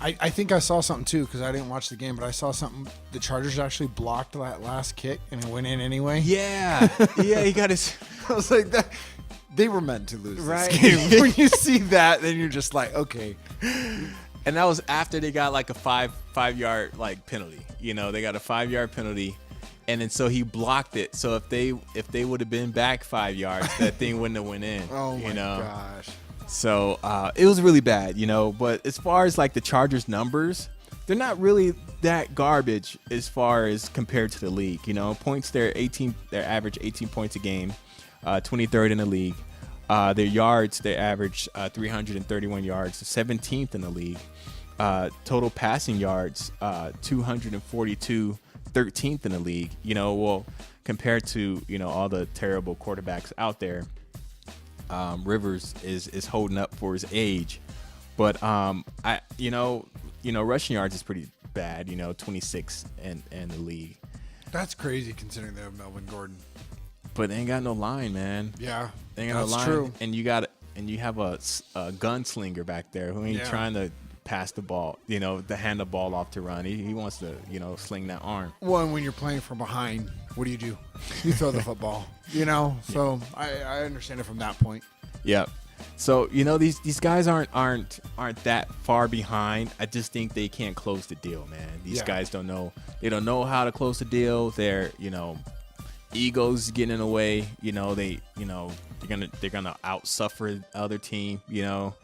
I think I saw something too because I didn't watch the game, but I saw something. The Chargers actually blocked that last kick and it went in anyway. Yeah, he got his. I was like that. They were meant to lose Right. this game. When you see that, then you're just like, okay. And that was after they got like a five yard like penalty. You know, they got a 5-yard penalty, and then so he blocked it. So if they would have been back 5 yards, that thing wouldn't have went in. Oh my you know? gosh. So it was really bad, you know. But as far as like the Chargers numbers, they're not really that garbage as far as compared to the league. You know, points they're average 18 points a game, 23rd in the league. Their yards, they average 331 yards, 17th in the league. Total passing yards, 242, 13th in the league. You know, well, compared to, you know, all the terrible quarterbacks out there, Rivers is holding up for his age. But rushing yards is pretty bad. You know, 26 in the league. That's crazy considering they have Melvin Gordon. But they ain't got no line, man. Yeah, They ain't got no that's line. true. And you have a gunslinger back there who ain't trying to pass the ball, you know, to hand the ball off to run. He wants to, you know, sling that arm. Well, and when you're playing from behind, what do? You throw the football, you know? So I understand it from that point. Yep. So, you know, these guys aren't that far behind. I just think they can't close the deal, man. These guys don't know. They don't know how to close the deal. They're, you know, egos getting in the way. You know, they're gonna outsuffer the other team. You know,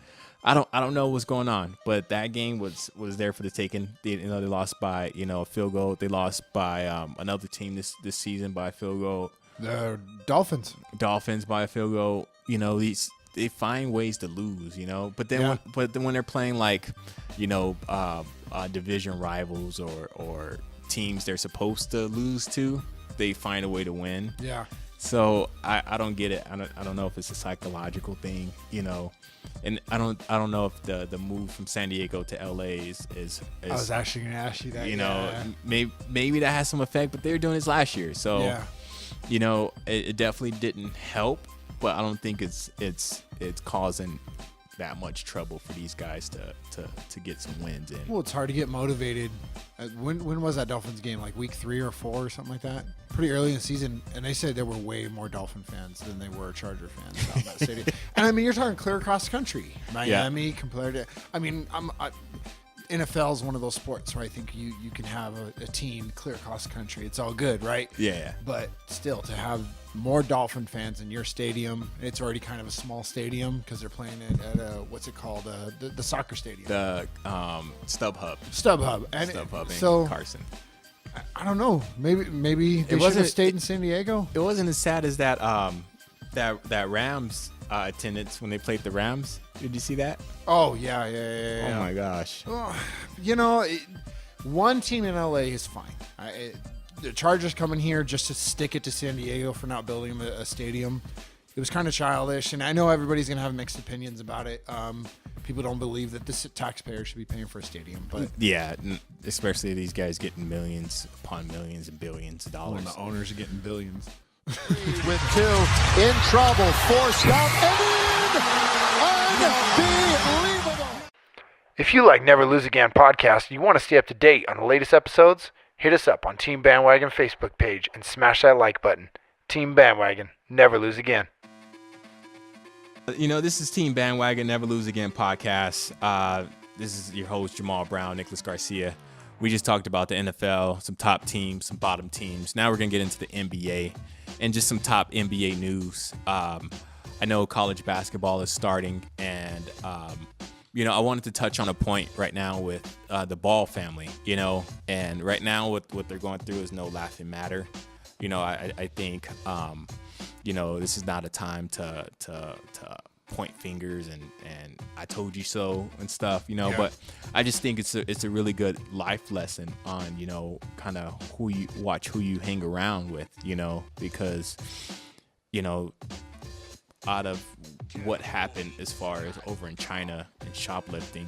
I don't know what's going on, but that game was there for the taking. They lost by, you know, a field goal. They lost by another team this season by a field goal. The Dolphins by a field goal. You know, they find ways to lose. You know, but then when they're playing like, you know, division rivals or teams they're supposed to lose to, they find a way to win. Yeah. So I don't get it. I don't know if it's a psychological thing, you know, and I don't know if the move from San Diego to LA is I was actually gonna ask you that. You know, maybe that has some effect, but they were doing this last year, so you know, it definitely didn't help. But I don't think it's causing that much trouble for these guys to get some wins in. Well, it's hard to get motivated. When was that Dolphins game? Like week 3 or 4 or something like that? Pretty early in the season, and they said there were way more Dolphin fans than they were Charger fans out in that stadium. And I mean, you're talking clear across the country. Miami compared to, I mean, NFL is one of those sports where I think you can have a team clear across the country. It's all good, right? Yeah. But still, to have more Dolphin fans in your stadium. It's already kind of a small stadium because they're playing it at what's it called? The soccer stadium. The StubHub. StubHub. And StubHub in so Carson. I don't know. Maybe they should have stayed in San Diego. It wasn't as sad as that that Rams attendance when they played the Rams. Did you see that? Oh yeah. Oh my gosh. One team in LA is fine. The Chargers coming here just to stick it to San Diego for not building a stadium. It was kind of childish, and I know everybody's going to have mixed opinions about it. People don't believe that the taxpayer should be paying for a stadium, but yeah, especially these guys getting millions upon millions and billions of dollars. when the owners are getting billions. With 2 in trouble, forced out, and in. Unbelievable. If you like Never Lose Again podcast and you want to stay up to date on the latest episodes, hit us up on Team Bandwagon Facebook page and smash that like button. Team Bandwagon, never lose again. This is Team Bandwagon, Never Lose Again podcast. This is your host, Jamal Brown, Nicholas Garcia. We just talked about the NFL, some top teams, some bottom teams. Now we're going to get into the NBA and just some top NBA news. I know college basketball is starting, and I wanted to touch on a point right now with the Ball family, and right now what they're going through is no laughing matter. I think, this is not a time to point fingers and I told you so and stuff, but I just think it's a really good life lesson on, kind of who you hang around with, because, out of what happened as far as over in China and shoplifting,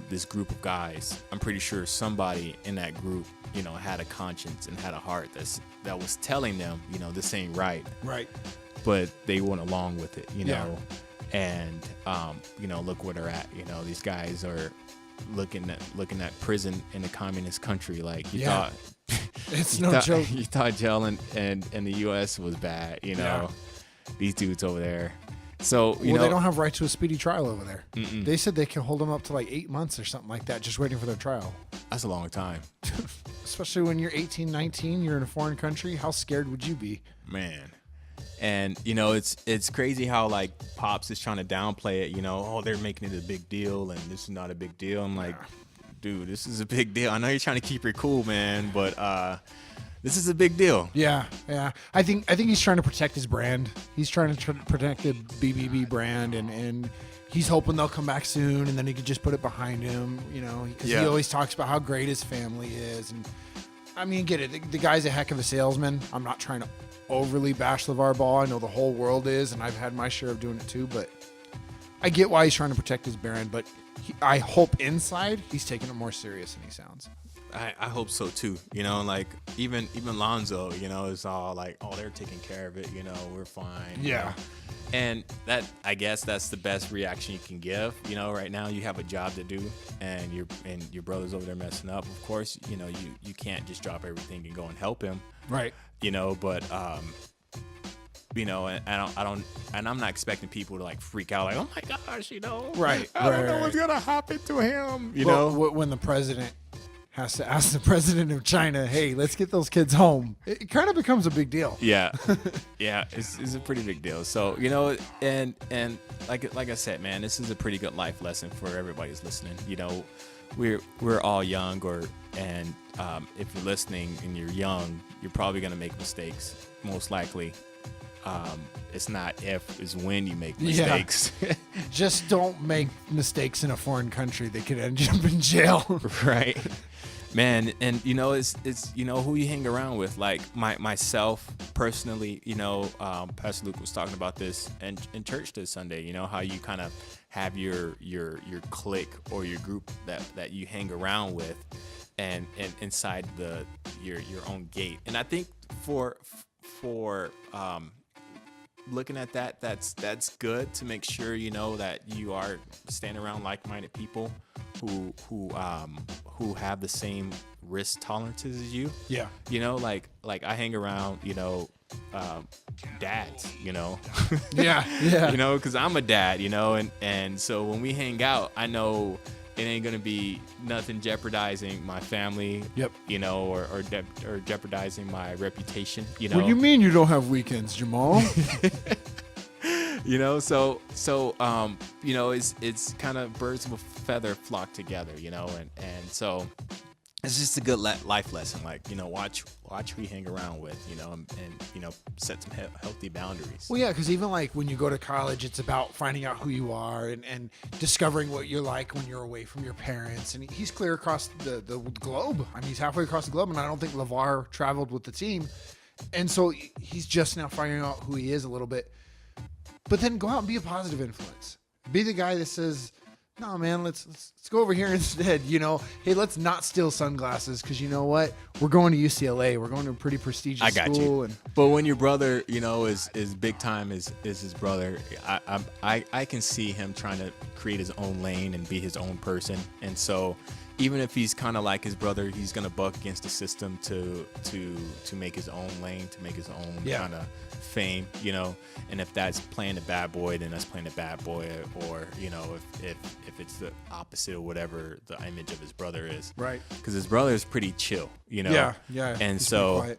this group of guys, I'm pretty sure somebody in that group, had a conscience and had a heart that was telling them, this ain't right. Right. But they went along with it, and look where they're at. These guys are looking at prison in a communist country. Like you thought, it's no joke. You thought jail in the U.S. was bad. These dudes over there. So they don't have right to a speedy trial over there. Mm-mm. They said they can hold them up to like 8 months or something like that, just waiting for their trial. That's a long time. Especially when you're 18, 19, you're in a foreign country. How scared would you be? Man. And, it's crazy how, like, Pops is trying to downplay it, they're making it a big deal, and this is not a big deal. I'm like, dude, this is a big deal. I know you're trying to keep it cool, man, but this is a big deal. Yeah. I think he's trying to protect his brand. He's trying to protect the BBB brand, and he's hoping they'll come back soon, and then he could just put it behind him, because he always talks about how great his family is. And, I mean, get it. The guy's a heck of a salesman. I'm not trying to overly bash LeVar Ball. I know the whole world is, and I've had my share of doing it too, but I get why he's trying to protect his brand, but I hope inside he's taking it more serious than he sounds. I hope so too. Like even Lonzo, is all like, oh, they're taking care of it. We're fine. Yeah. And that, I guess that's the best reaction you can give. Right now you have a job to do, and your brother's over there messing up. Of course, you can't just drop everything and go and help him. Right. But and I'm not expecting people to like freak out, like, oh my gosh, Right. I don't know what's gonna happen to him. When the president has to ask the president of China, hey, let's get those kids home, it kind of becomes a big deal. Yeah. It's a pretty big deal. So and like I said, man, this is a pretty good life lesson for everybody who's listening. We're all young, and if you're listening and you're young, you're probably gonna make mistakes, most likely. It's not if, it's when you make mistakes. Yeah. Just don't make mistakes in a foreign country that could end up in jail. Right. Man, and it's who you hang around with. Like myself personally, Pastor Luke was talking about this in church this Sunday. How you kind of have your clique or your group that you hang around with, and inside your own gate. And I think for looking at that's good to make sure that you are standing around like-minded people who have the same risk tolerances as you. Yeah. Like I hang around dads. Yeah. Because I'm a dad. And so when we hang out, I know it ain't gonna be nothing jeopardizing my family. Yep. You know, or jeopardizing my reputation. You know. What do you mean you don't have weekends, Jamal? You know, so you know, it's kind of birds of a feather flock together, you know, and so it's just a good life lesson, like, you know, watch who you hang around with, you know, and you know, set some healthy boundaries. Well, yeah, because even like when you go to college, it's about finding out who you are and discovering what you're like when you're away from your parents. And he's clear across the globe. I mean, he's halfway across the globe, and I don't think LeVar traveled with the team. And so he's just now figuring out who he is a little bit. But then go out and be a positive influence. Be the guy that says, no, man, let's go over here instead. You know, hey, let's not steal sunglasses because you know what? We're going to UCLA. We're going to a pretty prestigious school. I got you. But when your brother, you know, is big time, is his brother, I can see him trying to create his own lane and be his own person. And so even if he's kind of like his brother, he's going to buck against the system to make his own lane, to make his own kind of fame, you know. And if that's playing the bad boy, then that's playing the bad boy. Or, you know, if it's the opposite of whatever the image of his brother is. Right. Because his brother is pretty chill, you know. Yeah. And so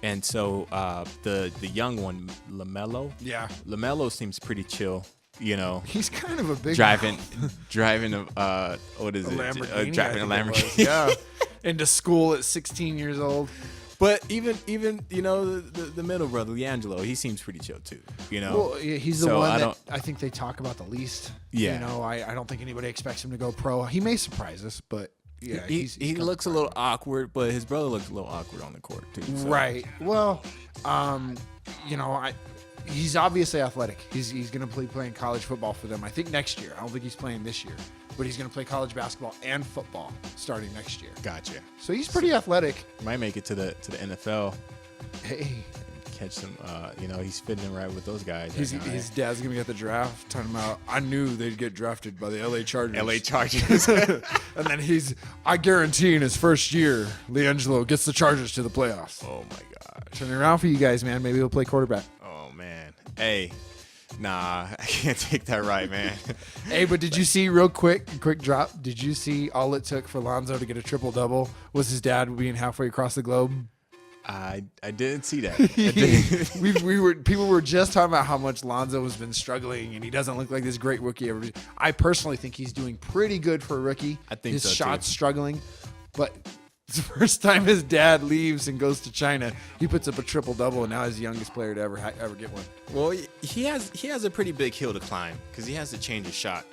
the young one, LaMelo seems pretty chill. You know, he's kind of a big driving what is it? Lamborghini, driving a Lamborghini. Yeah, into school at 16 years old. But even you know the middle brother, Leangelo, he seems pretty chill too. You know, well, he's the one that I think they talk about the least. Yeah, you know, I don't think anybody expects him to go pro. He may surprise us, but yeah, he looks a little awkward, but his brother looks a little awkward on the court too. So. Right. Well, you know, he's obviously athletic. He's going to playing college football for them. I think next year. I don't think he's playing this year, but he's going to play college basketball and football starting next year. Gotcha. So he's pretty athletic. Might make it to the NFL. Hey, catch some. You know, he's fitting in right with those guys. His dad's going to get the draft. Talking about, I knew they'd get drafted by the LA Chargers. LA Chargers. And then I guarantee in his first year, LiAngelo gets the Chargers to the playoffs. Oh my gosh. Turning around for you guys, man. Maybe he'll play quarterback. Man, hey, nah, I can't take that right, man. Hey, but did you see real quick drop? Did you see all it took for Lonzo to get a triple double was his dad being halfway across the globe? I didn't see that. People were just talking about how much Lonzo has been struggling, and he doesn't look like this great rookie. I personally think he's doing pretty good for a rookie. I think his so shot's too. Struggling, but it's the first time his dad leaves and goes to China, he puts up a triple double, and now he's the youngest player to ever get one. Well, he has a pretty big hill to climb because he has to change his shot,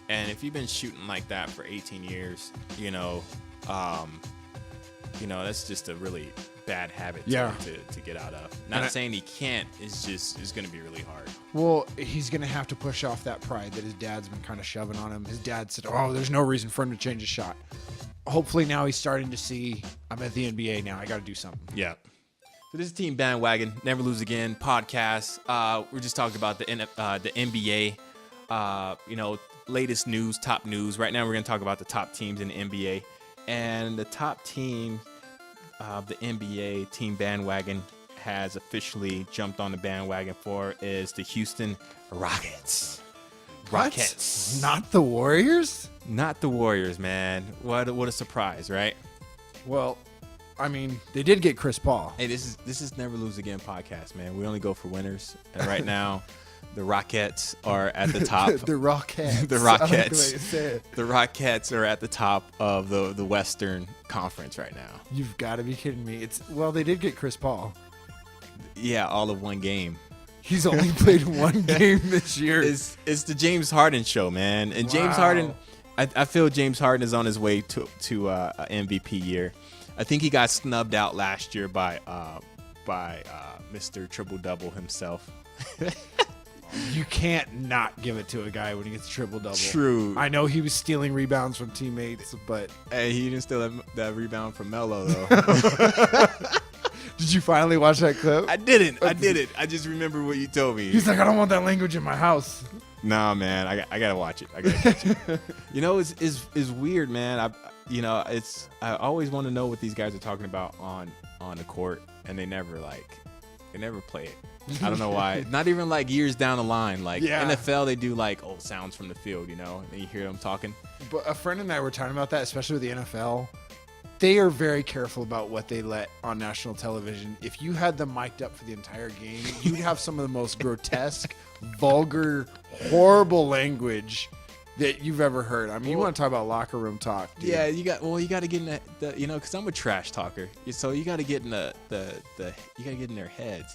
and if you've been shooting like that for 18 years, you know, that's just a really bad habit to get out of. Not saying he can't. It's going to be really hard. Well, he's going to have to push off that pride that his dad's been kind of shoving on him. His dad said, "Oh, there's no reason for him to change his shot." Hopefully now he's starting to see, I'm at the NBA now. I got to do something. Yeah. So this is Team Bandwagon, Never Lose Again podcast. We're just talking about the NBA, latest news, top news. Right now we're going to talk about the top teams in the NBA. And the top team of the NBA, Team Bandwagon, has officially jumped on the bandwagon for is the Houston Rockets. Rockets. Not the Warriors? Not the Warriors, man. What a surprise, right? Well, I mean, they did get Chris Paul. Hey, this is Never Lose Again podcast, man. We only go for winners. And right now, the Rockets are at the top. The Rockets. The Rockets. The Rockets are at the top of the Western Conference right now. You've got to be kidding me. They did get Chris Paul. Yeah, all of one game. He's only played one game this year. It's the James Harden show, man. And James Harden, I feel James Harden is on his way to an MVP year. I think he got snubbed out last year by Mr. Triple Double himself. You can't not give it to a guy when he gets triple double. True. I know he was stealing rebounds from teammates, but hey, he didn't steal that rebound from Melo though. Did you finally watch that clip? I didn't. I just remember what you told me. He's like, I don't want that language in my house. Nah, man, I gotta watch it. I gotta catch it. You know, it's weird, man. I always want to know what these guys are talking about on the court, and they never They never play it. I don't know why. Not even like years down the line. Like NFL, they do like sounds from the field, and then you hear them talking. But a friend and I were talking about that, especially with the NFL. They are very careful about what they let on national television. If you had them mic'd up for the entire game, you'd have some of the most grotesque, vulgar, horrible language that you've ever heard. I mean, you want to talk about locker room talk, dude. Yeah, you got to get in the because I'm a trash talker. So you got to get in you got to get in their heads,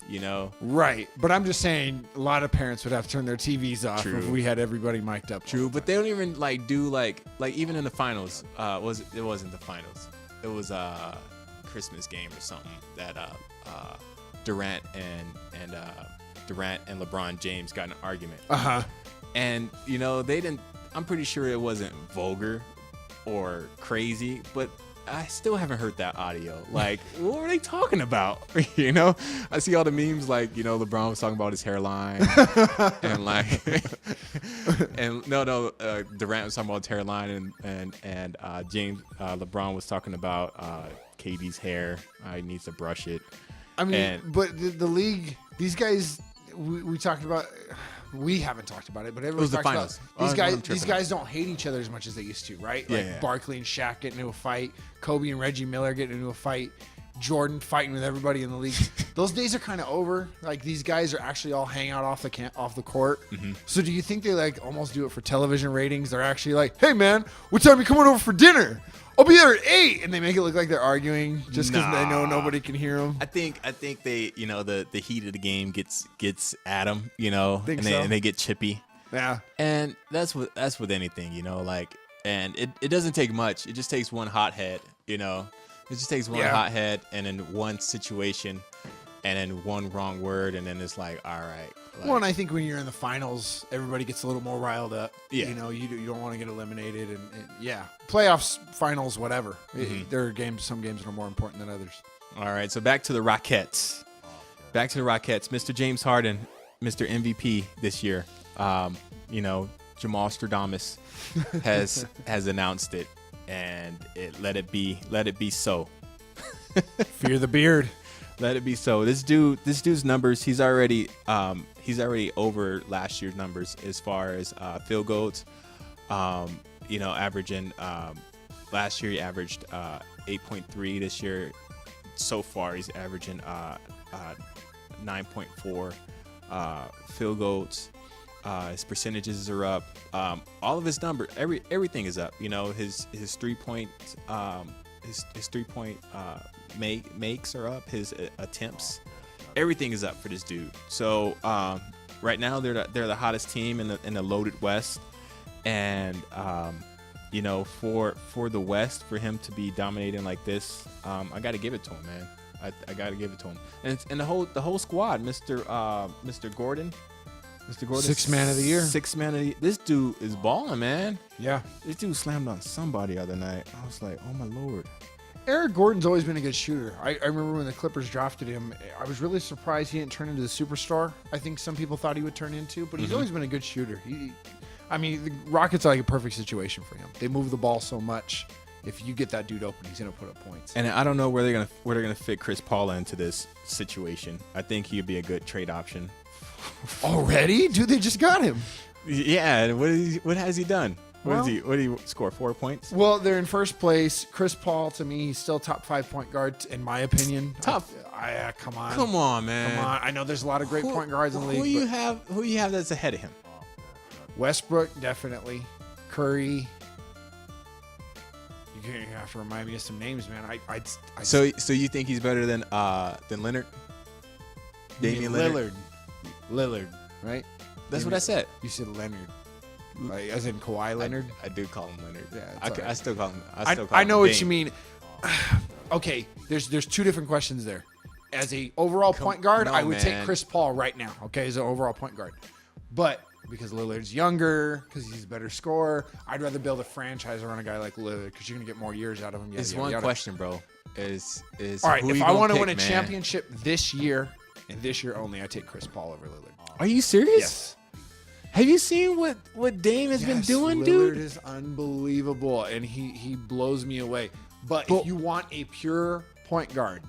Right. But I'm just saying a lot of parents would have to turn their TVs off if we had everybody mic'd up. True, but they don't even do like even in the finals. It wasn't the finals. It was a Christmas game or something that Durant and LeBron James got in an argument. And they didn't. I'm pretty sure it wasn't vulgar or crazy, but I still haven't heard that audio. Like, what were they talking about? I see all the memes like, LeBron was talking about his hairline and like, and Durant was talking about his hairline and James LeBron was talking about KD's hair. He needs to brush it. I mean, but the league, these guys, we talked about. We haven't talked about it, but everyone talks about these guys don't hate each other as much as they used to, right? Like Barkley and Shaq getting into a fight, Kobe and Reggie Miller getting into a fight, Jordan fighting with everybody in the league. Those days are kind of over. Like these guys are actually all hang out off the court. Mm-hmm. So do you think they like almost do it for television ratings? They're actually like, hey man, what time are you coming over for dinner? I'll be there at 8, and they make it look like they're arguing just because they know nobody can hear them. I think they, the heat of the game gets at them, and they get chippy. Yeah, and that's with anything, and it doesn't take much. It just takes one hothead, It just takes one hothead, and then one situation, and then one wrong word, and then it's like, all right. Well, and I think when you're in the finals, everybody gets a little more riled up. Yeah. You don't want to get eliminated. And playoffs, finals, whatever. Mm-hmm. There are some games that are more important than others. All right, so back to the Rockets. Mr. James Harden, Mr. MVP this year. Jamal Stradamus has announced it, and let it be so. Fear the beard. Let it be so. This dude's numbers, he's already over last year's numbers as far as field goals. Averaging last year he averaged 8.3. This year, so far he's averaging 9.4 field goals. His percentages are up. All of his numbers, everything is up. His 3-point makes are up. His attempts, everything is up for this dude. So right now they're the hottest team in the loaded West, and for the West, for him to be dominating like this, I got to give it to him, man. I got to give it to him, and the whole squad, Mr. Gordon. Mr. Gordon, 6th man of the year. 6th man of the year. This dude is balling, man. Yeah. This dude slammed on somebody the other night. I was like, oh my Lord. Eric Gordon's always been a good shooter. I remember when the Clippers drafted him, I was really surprised he didn't turn into the superstar I think some people thought he would turn into, but he's always been a good shooter. The Rockets are like a perfect situation for him. They move the ball so much. If you get that dude open, he's going to put up points. And I don't know where they're gonna fit Chris Paul into this situation. I think he'd be a good trade option. Already? Dude, they just got him. Yeah, what has he done? What did he score? 4 points? Well, they're in first place. Chris Paul, to me, he's still top 5 point guard, in my opinion. Top. Come on. Come on, man. Come on. I know there's a lot of great point guards in the league. Who you have that's ahead of him? Westbrook, definitely. Curry. You have to remind me of some names, man. So you think he's better than Leonard? Damian Lillard, right? That's what I said. You said Leonard. Like, as in Kawhi Leonard? I do call him Leonard. Yeah, I still call him. I know what you mean. Okay, there's 2 different questions there. As a overall point guard, I would take Chris Paul right now. Okay, as an overall point guard, but because Lillard's younger, because he's a better scorer, I'd rather build a franchise around a guy like Lillard because you're gonna get more years out of him. It's one question, bro. Is all right? If I want to win a championship this year and this year only, I take Chris Paul over Lillard. Are you serious? Yes. Have you seen what Dame has been doing, Lillard dude? Lillard is unbelievable, and he blows me away. But if you want a pure point guard,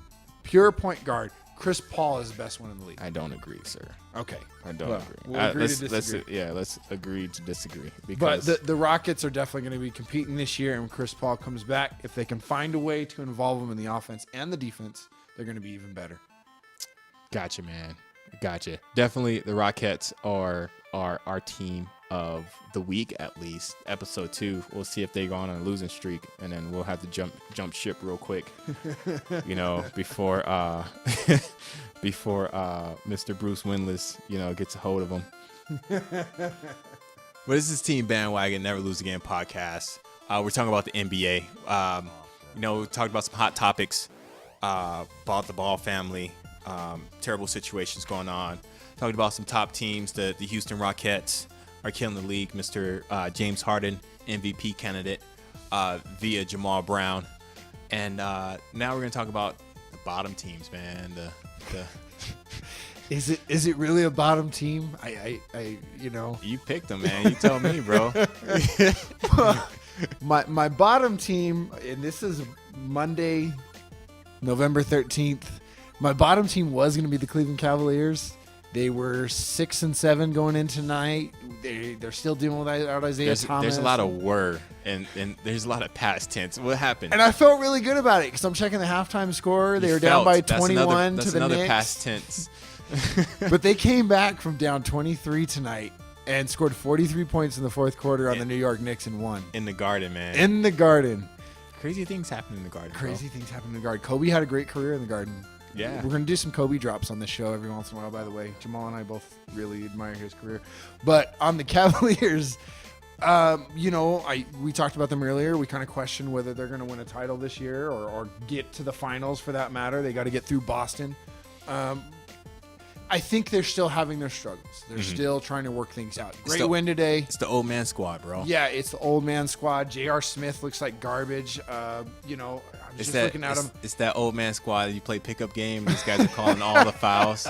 Chris Paul is the best one in the league. I don't agree, sir. Okay. I don't agree. We'll agree to disagree. Let's agree to disagree. But Because the Rockets are definitely going to be competing this year, and when Chris Paul comes back, if they can find a way to involve him in the offense and the defense, they're going to be even better. Gotcha, man. Gotcha. Definitely, the Rockets are our team of the week, at least. Episode 2. We'll see if they go on a losing streak, and then we'll have to jump ship real quick. Before Mr. Bruce Winless, gets a hold of them. But this is Team Bandwagon Never Lose Again podcast. We're talking about the NBA. We talked about some hot topics about the Ball family. Terrible situations going on. Talked about some top teams. The Houston Rockets are killing the league. Mr. James Harden, MVP candidate via Jamal Brown. And now we're going to talk about the bottom teams, man. Is it really a bottom team? I You picked them, man. You tell me, bro. my bottom team, and this is Monday, November 13th. My bottom team was going to be the Cleveland Cavaliers. They were 6-7 going in tonight. They're still dealing without Isaiah Thomas. There's a lot of and there's a lot of past tense. What happened? And I felt really good about it because I'm checking the halftime score. They were down by 21 to the Knicks. That's another past tense. But they came back from down 23 tonight and scored 43 points in the fourth quarter on the New York Knicks and won. In the Garden, man. In the Garden. Crazy things happen in the Garden. Crazy things happen in the Garden. Kobe had a great career in the Garden. Yeah. We're going to do some Kobe drops on this show every once in a while, by the way. Jamal and I both really admire his career. But on the Cavaliers, we talked about them earlier. We kind of questioned whether they're going to win a title this year or get to the finals for that matter. They got to get through Boston. I think they're still having their struggles. They're still trying to work things out. Great win today. It's the old man squad, bro. Yeah, it's the old man squad. J.R. Smith looks like garbage. I'm just looking at him. It's that old man squad. You play pickup game, and these guys are calling all the fouls.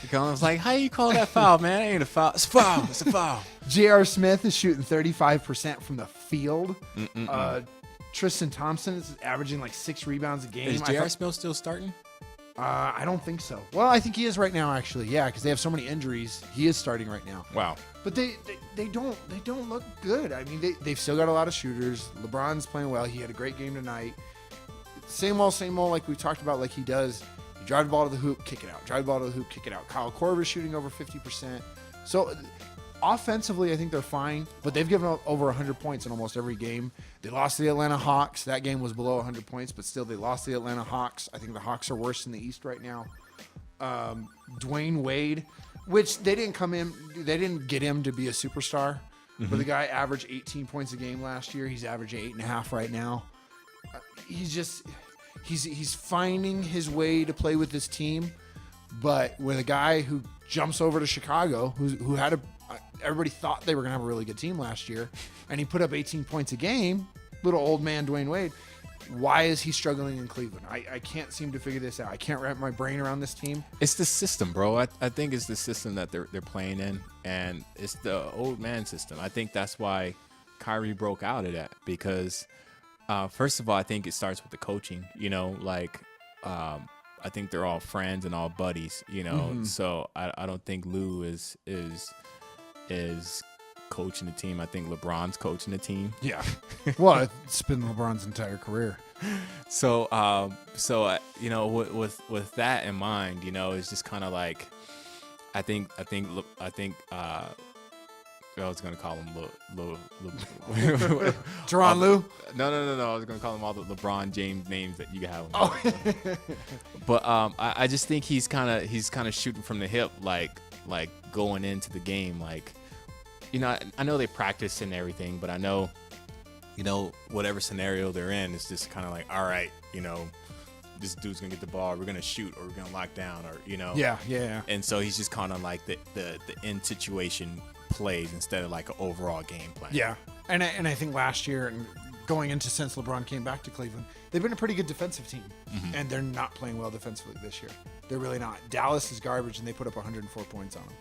It's like, how you call that foul, man? It ain't a foul. It's a foul. It's a foul. J.R. Smith is shooting 35% from the field. Tristan Thompson is averaging like 6 rebounds a game. Is J.R. Smith still starting? I don't think so. Well, I think he is right now, actually. Yeah, because they have so many injuries. He is starting right now. Wow. But they don't look good. I mean, they've still got a lot of shooters. LeBron's playing well. He had a great game tonight. Same old, like we talked about, like he does. You drive the ball to the hoop, kick it out. Drive the ball to the hoop, kick it out. Kyle Korver's shooting over 50%. So offensively, I think they're fine, but they've given up over 100 points in almost every game. They lost to the Atlanta Hawks. That game was below 100 points, but still they lost to the Atlanta Hawks. I think the Hawks are worse in the East right now. Dwayne Wade, which they didn't get him to be a superstar, but the guy averaged 18 points a game last year. He's averaging 8.5 right now. He's finding his way to play with this team, but with a guy who jumps over to Chicago, who had everybody thought they were going to have a really good team last year, and he put up 18 points a game, little old man Dwayne Wade. Why is he struggling in Cleveland? I can't seem to figure this out. I can't wrap my brain around this team. It's the system, bro. I think it's the system that they're playing in, and it's the old man system. I think that's why Kyrie broke out of that because, first of all, I think it starts with the coaching. I think they're all friends and all buddies. So I don't think Lou is coaching the team. I think LeBron's coaching the team. Yeah. Well, it's been LeBron's entire career. So with that in mind, it's just kind of like, I think I was gonna call him Teron Lou. No. I was gonna call him all the LeBron James names that you have. Oh. But I just think he's kind of shooting from the hip, like going into the game, like. I know they practice and everything, but I know, whatever scenario they're in, it's just kind of like, all right, this dude's going to get the ball, we're going to shoot, or we're going to lock down, or, Yeah. And so he's just kind of like the in situation plays instead of like an overall game plan. Yeah. And I think last year and going into since LeBron came back to Cleveland, they've been a pretty good defensive team, and they're not playing well defensively this year. They're really not. Dallas is garbage, and they put up 104 points on them.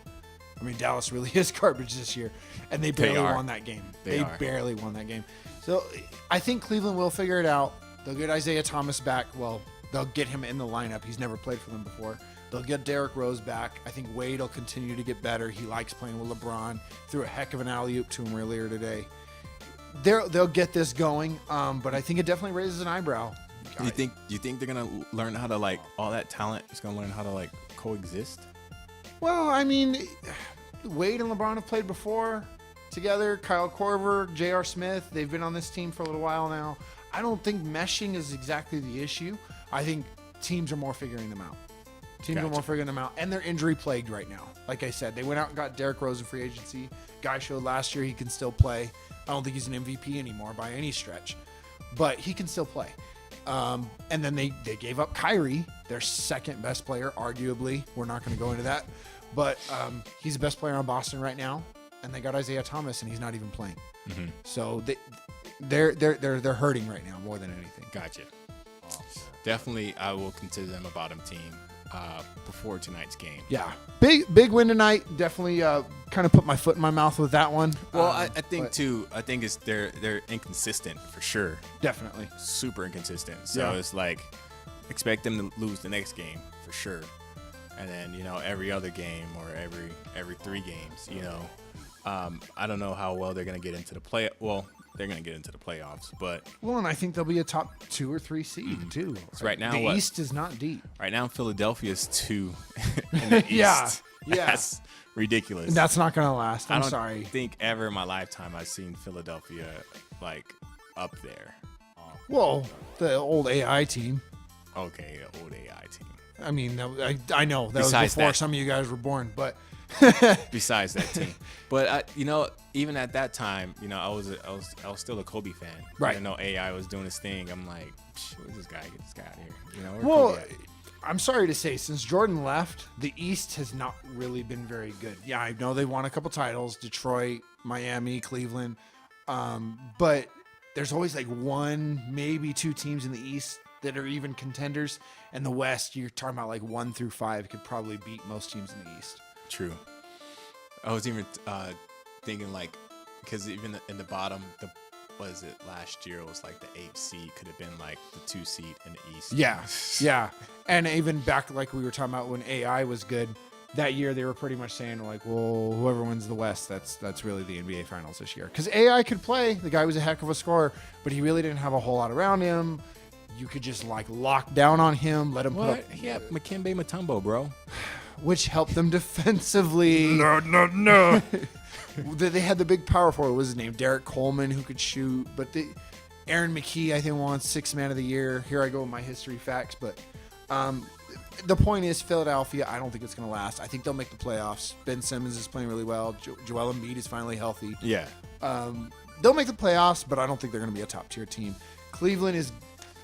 I mean, Dallas really is garbage this year, and they barely won that game. They barely won that game. So I think Cleveland will figure it out. They'll get Isaiah Thomas back. Well, They'll get him in the lineup. He's never played for them before. They'll get Derrick Rose back. I think Wade will continue to get better. He likes playing with LeBron. Threw a heck of an alley-oop to him earlier today. They'll get this going, but I think it definitely raises an eyebrow. Do you think they're gonna learn how to like all that talent is gonna learn how to like coexist? Well, I mean, Wade and LeBron have played before together. Kyle Korver, J.R. Smith, they've been on this team for a little while now. I don't think meshing is exactly the issue. I think teams are more figuring them out. And they're injury plagued right now. Like I said, they went out and got Derrick Rose in free agency. Guy showed last year he can still play. I don't think he's an MVP anymore by any stretch, but he can still play. And then they gave up Kyrie, their second best player, arguably. We're not going to go into that, but he's the best player on Boston right now. And they got Isaiah Thomas, and he's not even playing. Mm-hmm. So they're hurting right now more than anything. Gotcha. Definitely, I will consider them a bottom team before tonight's game. Yeah, big win tonight. Definitely kind of put my foot in my mouth with that one. Well, I think too. I think it's they're inconsistent for sure. Definitely, super inconsistent. So it's like expect them to lose the next game for sure, and then every other game or every 3 games. I don't know how well they're gonna get into the play. Well, they're going to get into the playoffs, but and I think they'll be a top 2 or 3 seed too. So right now, the East is not deep. Right now, Philadelphia's 2 in the East. Yeah, that's ridiculous. That's not going to last. I'm sorry. I don't think ever in my lifetime I've seen Philadelphia like up there. Well, the old AI team. Okay, the old AI team. I mean, I know that was before some of you guys were born, but. Besides that team, but even at that time, I was still a Kobe fan. Right. Even though AI was doing his thing, I'm like, where's this guy? Get this guy out of here. Well, I'm sorry to say, since Jordan left, the East has not really been very good. Yeah, I know they won a couple titles, Detroit, Miami, Cleveland, but there's always like 1, maybe 2 teams in the East that are even contenders. And the West, you're talking about like 1 through 5 could probably beat most teams in the East. True. I was even thinking because even in the bottom, last year? It was like the 8th seed could have been like the 2 seed in the East. Yeah. And even back like we were talking about when AI was good, that year they were pretty much saying like, well, whoever wins the West, that's really the NBA Finals this year. Because AI could play. The guy was a heck of a scorer, but he really didn't have a whole lot around him. You could just like lock down on him, let him put up. He had Dikembe Mutombo, bro. Which helped them defensively. No. They had the big power forward. What was his name? Derek Coleman, who could shoot. But Aaron McKee, I think, won 6th Man of the Year. Here I go with my history facts. But the point is, Philadelphia, I don't think it's going to last. I think they'll make the playoffs. Ben Simmons is playing really well. Joel Embiid is finally healthy. Yeah. They'll make the playoffs, but I don't think they're going to be a top-tier team. Cleveland is,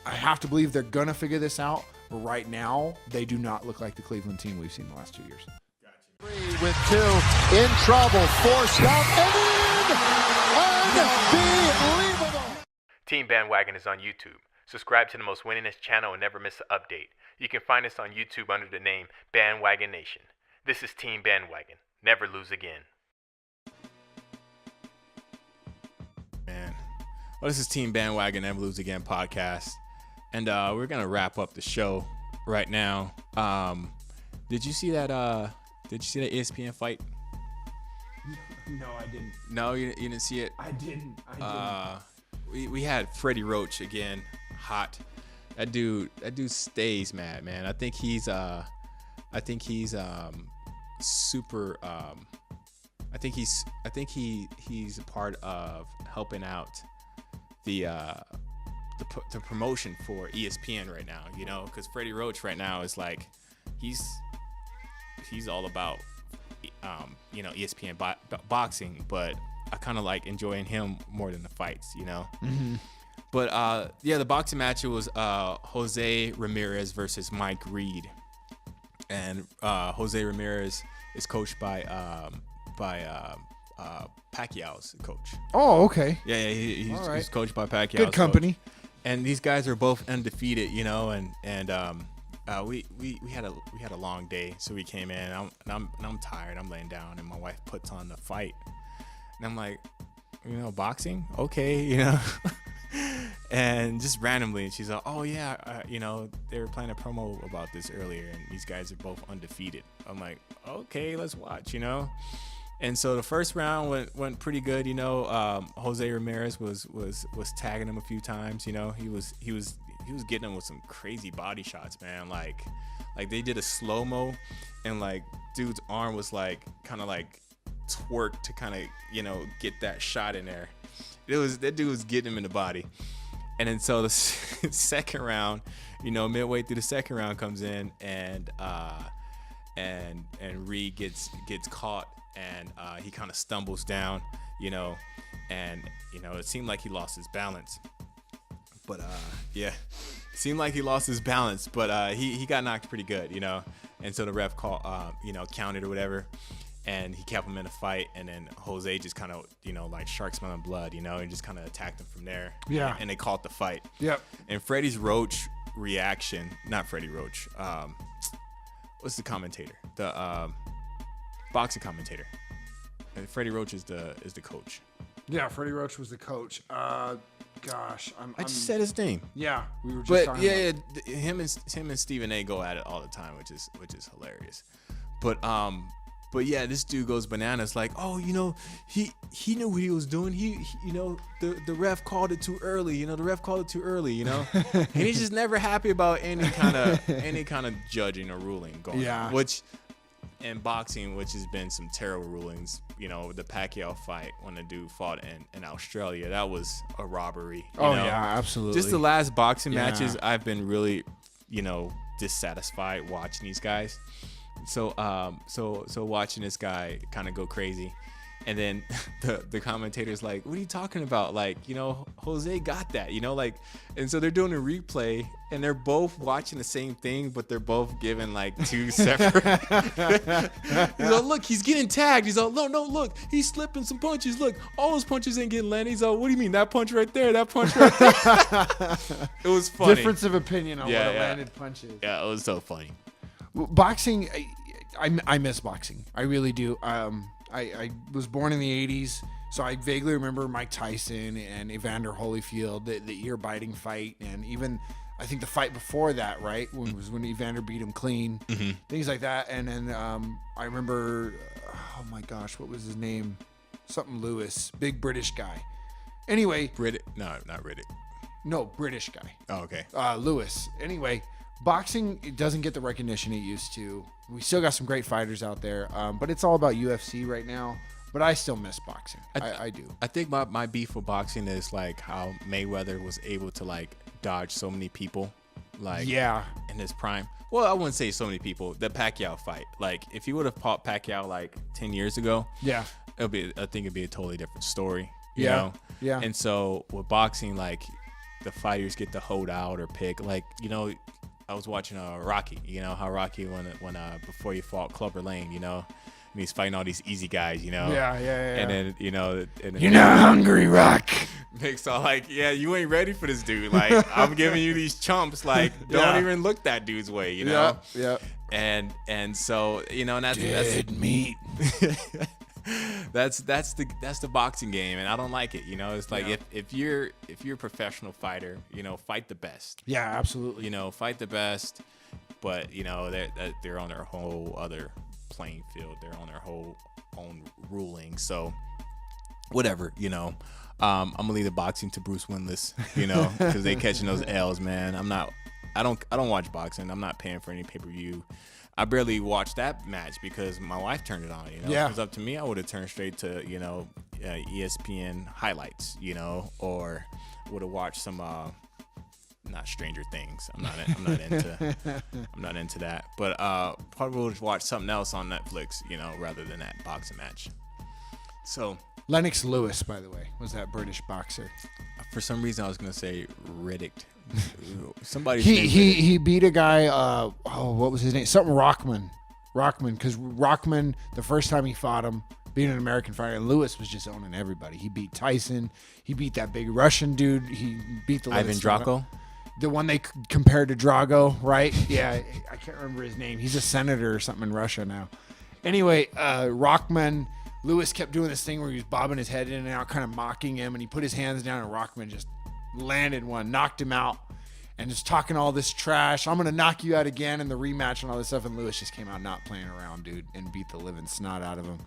I have to believe they're going to figure this out. But right now, they do not look like the Cleveland team we've seen the last 2 years. With 2 in trouble, forced up and in. Unbelievable. Team Bandwagon is on YouTube. Subscribe to the most winningest channel and never miss an update. You can find us on YouTube under the name Bandwagon Nation. This is Team Bandwagon. Never lose again. Man. Well, this is Team Bandwagon Never Lose Again podcast. And we're going to wrap up the show right now. Did you see that ESPN fight? No, I didn't. No, you didn't see it? I didn't. We had Freddie Roach again, hot. That dude stays mad, man. I think he's super. I think he's a part of helping out the promotion for ESPN right now, because Freddie Roach right now is like, he's all about, ESPN boxing, but I kind of like enjoying him more than the fights, Mm-hmm. But the boxing match, it was Jose Ramirez versus Mike Reed, and Jose Ramirez is coached by Pacquiao's coach. Oh, okay. Yeah, he's coached by Pacquiao. Good company. And these guys are both undefeated, and we had a long day, so we came in. I'm tired. I'm laying down, and my wife puts on the fight, and I'm like, boxing, okay, And just randomly, and she's like, "Oh yeah, you know, they were playing a promo about this earlier, and these guys are both undefeated." I'm like, "Okay, let's watch," you know. And so the first round went pretty good, you know. Jose Ramirez was tagging him a few times, you know. He was getting him with some crazy body shots, man. Like they did a slow mo, and like dude's arm was like kind of like twerked to kind of, you know, get that shot in there. That dude was getting him in the body. And then so the second round, you know, midway through the second round comes in, and Reed gets caught, and he kind of stumbles down, you know, and you know it seemed like he lost his balance. But he got knocked pretty good, you know. And so the ref counted or whatever. And he kept him in a fight, and then Jose just kind of, you know, like shark smelling blood, you know, and just kind of attacked him from there. Yeah. And they called the fight. Yep. And Freddie Roach reaction, not Freddie Roach, what's the commentator? The boxing commentator. And Freddie Roach is the coach. Yeah, Freddie Roach was the coach. I just said his name. Yeah, we were just But talking yeah, about him and Stephen A go at it all the time, which is hilarious. But yeah, this dude goes bananas. Like, oh, you know, he knew what he was doing. He you know, the ref called it too early. You know, the ref called it too early. You know, and he's just never happy about any kind of judging or ruling going on. Which in boxing, which has been some terrible rulings. You know, the Pacquiao fight when the dude fought in Australia, that was a robbery. You know? Yeah, absolutely. Just the last boxing matches, I've been really, you know, dissatisfied watching these guys. So watching this guy kind of go crazy, and then the commentator's like, "What are you talking about? Like, you know, Jose got that, you know, like." And so they're doing a replay, and they're both watching the same thing, but they're both giving like two separate. He's like, "Look, he's getting tagged." He's like, "No, look, he's slipping some punches. Look, all those punches ain't getting landed." He's like, "What do you mean that punch right there? That punch right there?" It was funny. Difference of opinion on what a landed punch is. Yeah, it was so funny. Boxing, I miss boxing. I really do. I was born in the 80s, so I vaguely remember Mike Tyson and Evander Holyfield, the ear-biting fight, and even I think the fight before that, right, when Evander beat him clean, things like that. And then I remember, oh my gosh, what was his name? Something Lewis, big British guy. Anyway. No, not Riddick. No, British guy. Oh, okay. Lewis. Anyway. Boxing, it doesn't get the recognition it used to. We still got some great fighters out there, but it's all about UFC right now. But I still miss boxing. I do. I think my beef with boxing is like how Mayweather was able to like dodge so many people, like in his prime. Well, I wouldn't say so many people. The Pacquiao fight, like if he would have fought Pacquiao like 10 years ago, I think it'd be a totally different story. You know? Yeah. And so with boxing, like the fighters get to hold out or pick, like, you know. I was watching Rocky, you know, how Rocky when before he fought Clubber Lang, you know, and he's fighting all these easy guys, you know. Yeah. And then, you know, you're not hungry, Rock. Nick's all like, yeah, you ain't ready for this dude. Like, I'm giving you these chumps. Like, don't even look that dude's way, you know. Yeah. And so, you know, and that's meat. that's the boxing game, and I don't like it. You know, it's like if you're a professional fighter, you know, fight the best. Yeah, absolutely. You know, fight the best, but you know they're on their whole other playing field. They're on their whole own ruling. So whatever, you know. I'm gonna leave the boxing to Bruce Winless, you know, because they catching those L's, man. I don't watch boxing. I'm not paying for any pay-per-view. I barely watched that match because my wife turned it on, you know. If it was up to me, I would have turned straight to, you know, ESPN highlights, you know, or would have watched some not Stranger Things. I'm not into that. But probably would watch something else on Netflix, you know, rather than that boxing match. So Lennox Lewis, by the way, was that British boxer. For some reason I was gonna say Riddick. Somebody he beat a guy, what was his name? Something Rockman, because Rockman, the first time he fought him, being an American fighter, and Lewis was just owning everybody. He beat Tyson. He beat that big Russian dude. He beat the Ivan Drago, the one they compared to Drago, right? Yeah, I can't remember his name. He's a senator or something in Russia now. Anyway, Rockman, Lewis kept doing this thing where he was bobbing his head in and out, kind of mocking him, and he put his hands down, and Rockman just landed one, knocked him out, and just talking all this trash. I'm going to knock you out again in the rematch and all this stuff. And Lewis just came out not playing around, dude, and beat the living snot out of him.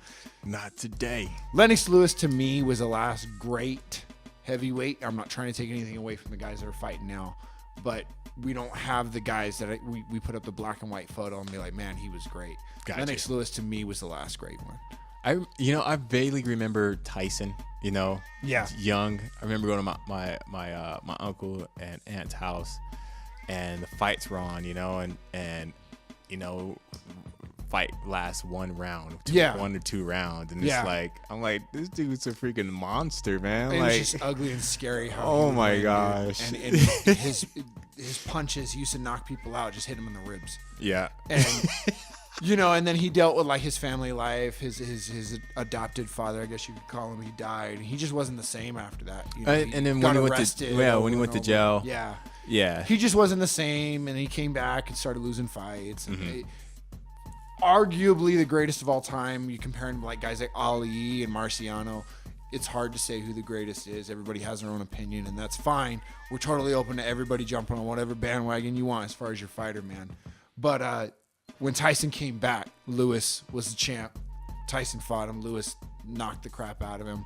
Not today. Lennox Lewis, to me, was the last great heavyweight. I'm not trying to take anything away from the guys that are fighting now, but we don't have the guys that we put up the black and white photo and be like, man, he was great. Gotcha. Lennox Lewis, to me, was the last great one. I vaguely remember Tyson, Yeah. young. I remember going to my uncle and aunt's house, and the fights were on, and fight lasts one round, one or two rounds, and it's like, I'm like, this dude's a freaking monster, man. It like, was just ugly and scary. How oh he my ran, gosh. dude. And his punches, he used to knock people out, just hit him in the ribs. yeah. And and then he dealt with like his family life, his adopted father, I guess you could call him. He died. He just wasn't the same after that. And then when he went to jail, yeah, he just wasn't the same. And he came back and started losing fights. And arguably the greatest of all time. You compare him to like guys like Ali and Marciano. It's hard to say who the greatest is. Everybody has their own opinion, and that's fine. We're totally open to everybody jumping on whatever bandwagon you want as far as your fighter, man. But when Tyson came back, Lewis was the champ. Tyson fought him. Lewis knocked the crap out of him.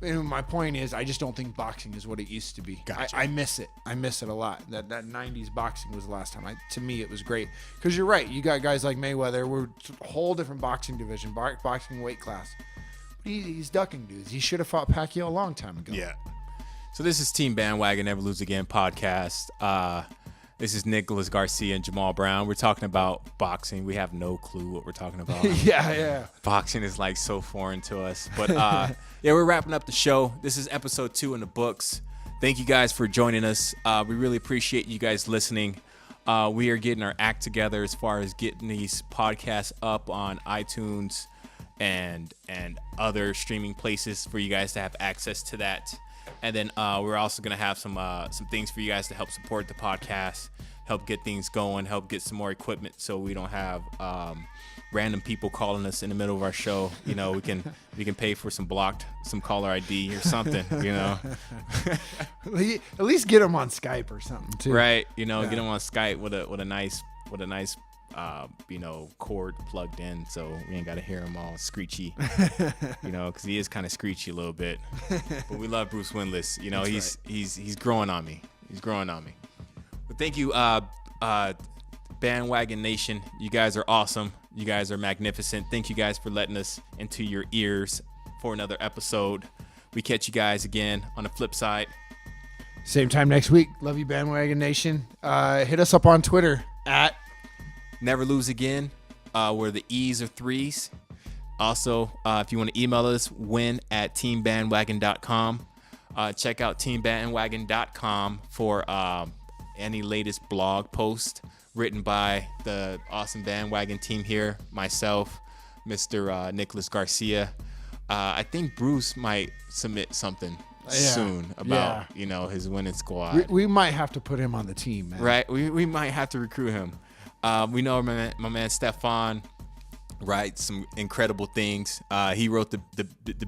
And my point is, I just don't think boxing is what it used to be. Gotcha. I miss it. I miss it a lot. That 90s boxing was the last time. To me, it was great. Because you're right. You got guys like Mayweather. We're a whole different boxing division, boxing weight class. But he's ducking dudes. He should have fought Pacquiao a long time ago. Yeah. So this is Team Bandwagon Never Lose Again podcast. This is Nicholas Garcia and Jamal Brown. We're talking about boxing. We have no clue what we're talking about. Yeah. Boxing is like so foreign to us. But we're wrapping up the show. This is episode 2 in the books. Thank you guys for joining us. We really appreciate you guys listening. We are getting our act together as far as getting these podcasts up on iTunes and other streaming places for you guys to have access to that. And then we're also going to have some things for you guys to help support the podcast, help get things going, help get some more equipment so we don't have random people calling us in the middle of our show. We can pay for some caller ID or something, At least get them on Skype or something too. Right. Get them on Skype with a nice cord plugged in, so we ain't got to hear him all screechy, because he is kind of screechy a little bit. But we love Bruce Windless. He's growing on me. He's growing on me. But thank you, Bandwagon Nation. You guys are awesome. You guys are magnificent. Thank you guys for letting us into your ears for another episode. We catch you guys again on the flip side. Same time next week. Love you, Bandwagon Nation. Hit us up on Twitter at Never Lose Again, where the E's are 3s. Also, if you want to email us, win@teambandwagon.com. Check out teambandwagon.com for any latest blog post written by the awesome Bandwagon team here, myself, Mr. Nicholas Garcia. I think Bruce might submit something soon about his winning squad. We might have to put him on the team, man. Right, we might have to recruit him. We know my man Stefan writes some incredible things. He wrote the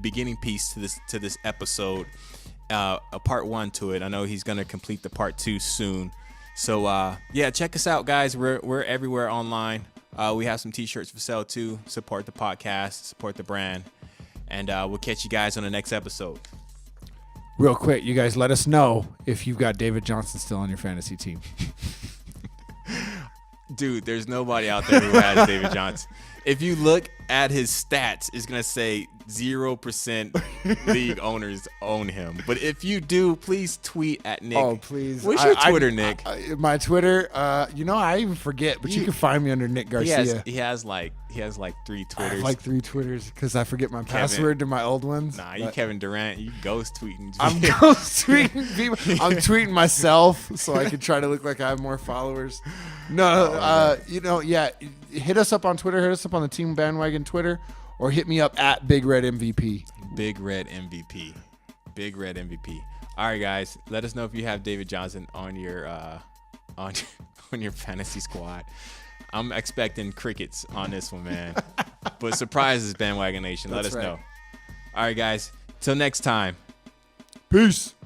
beginning piece to this episode, a part 1 to it. I know he's gonna complete the part 2 soon. So check us out, guys. We're everywhere online. We have some t-shirts for sale too. Support the podcast, support the brand, and we'll catch you guys on the next episode. Real quick, you guys let us know if you've got David Johnson still on your fantasy team. Dude, there's nobody out there who has David Johnson. If you look at his stats, it's going to say 0% league owners own him. But if you do, please tweet at Nick. Oh, please. What's your Twitter, Nick? My Twitter, I even forget, but you can find me under Nick Garcia. He has like 3 Twitters. I have like 3 Twitters because I forget my password to my old ones. Nah, you Kevin Durant. You ghost tweeting. I'm ghost tweeting people. I'm tweeting myself so I can try to look like I have more followers. No, hit us up on Twitter. Hit us up on the Team Bandwagon Twitter, or hit me up at Big Red MVP. Big Red MVP. Big Red MVP. All right, guys. Let us know if you have David Johnson on your on your fantasy squad. I'm expecting crickets on this one, man. But surprises, Bandwagon Nation. Let us know. All right, guys. Till next time. Peace.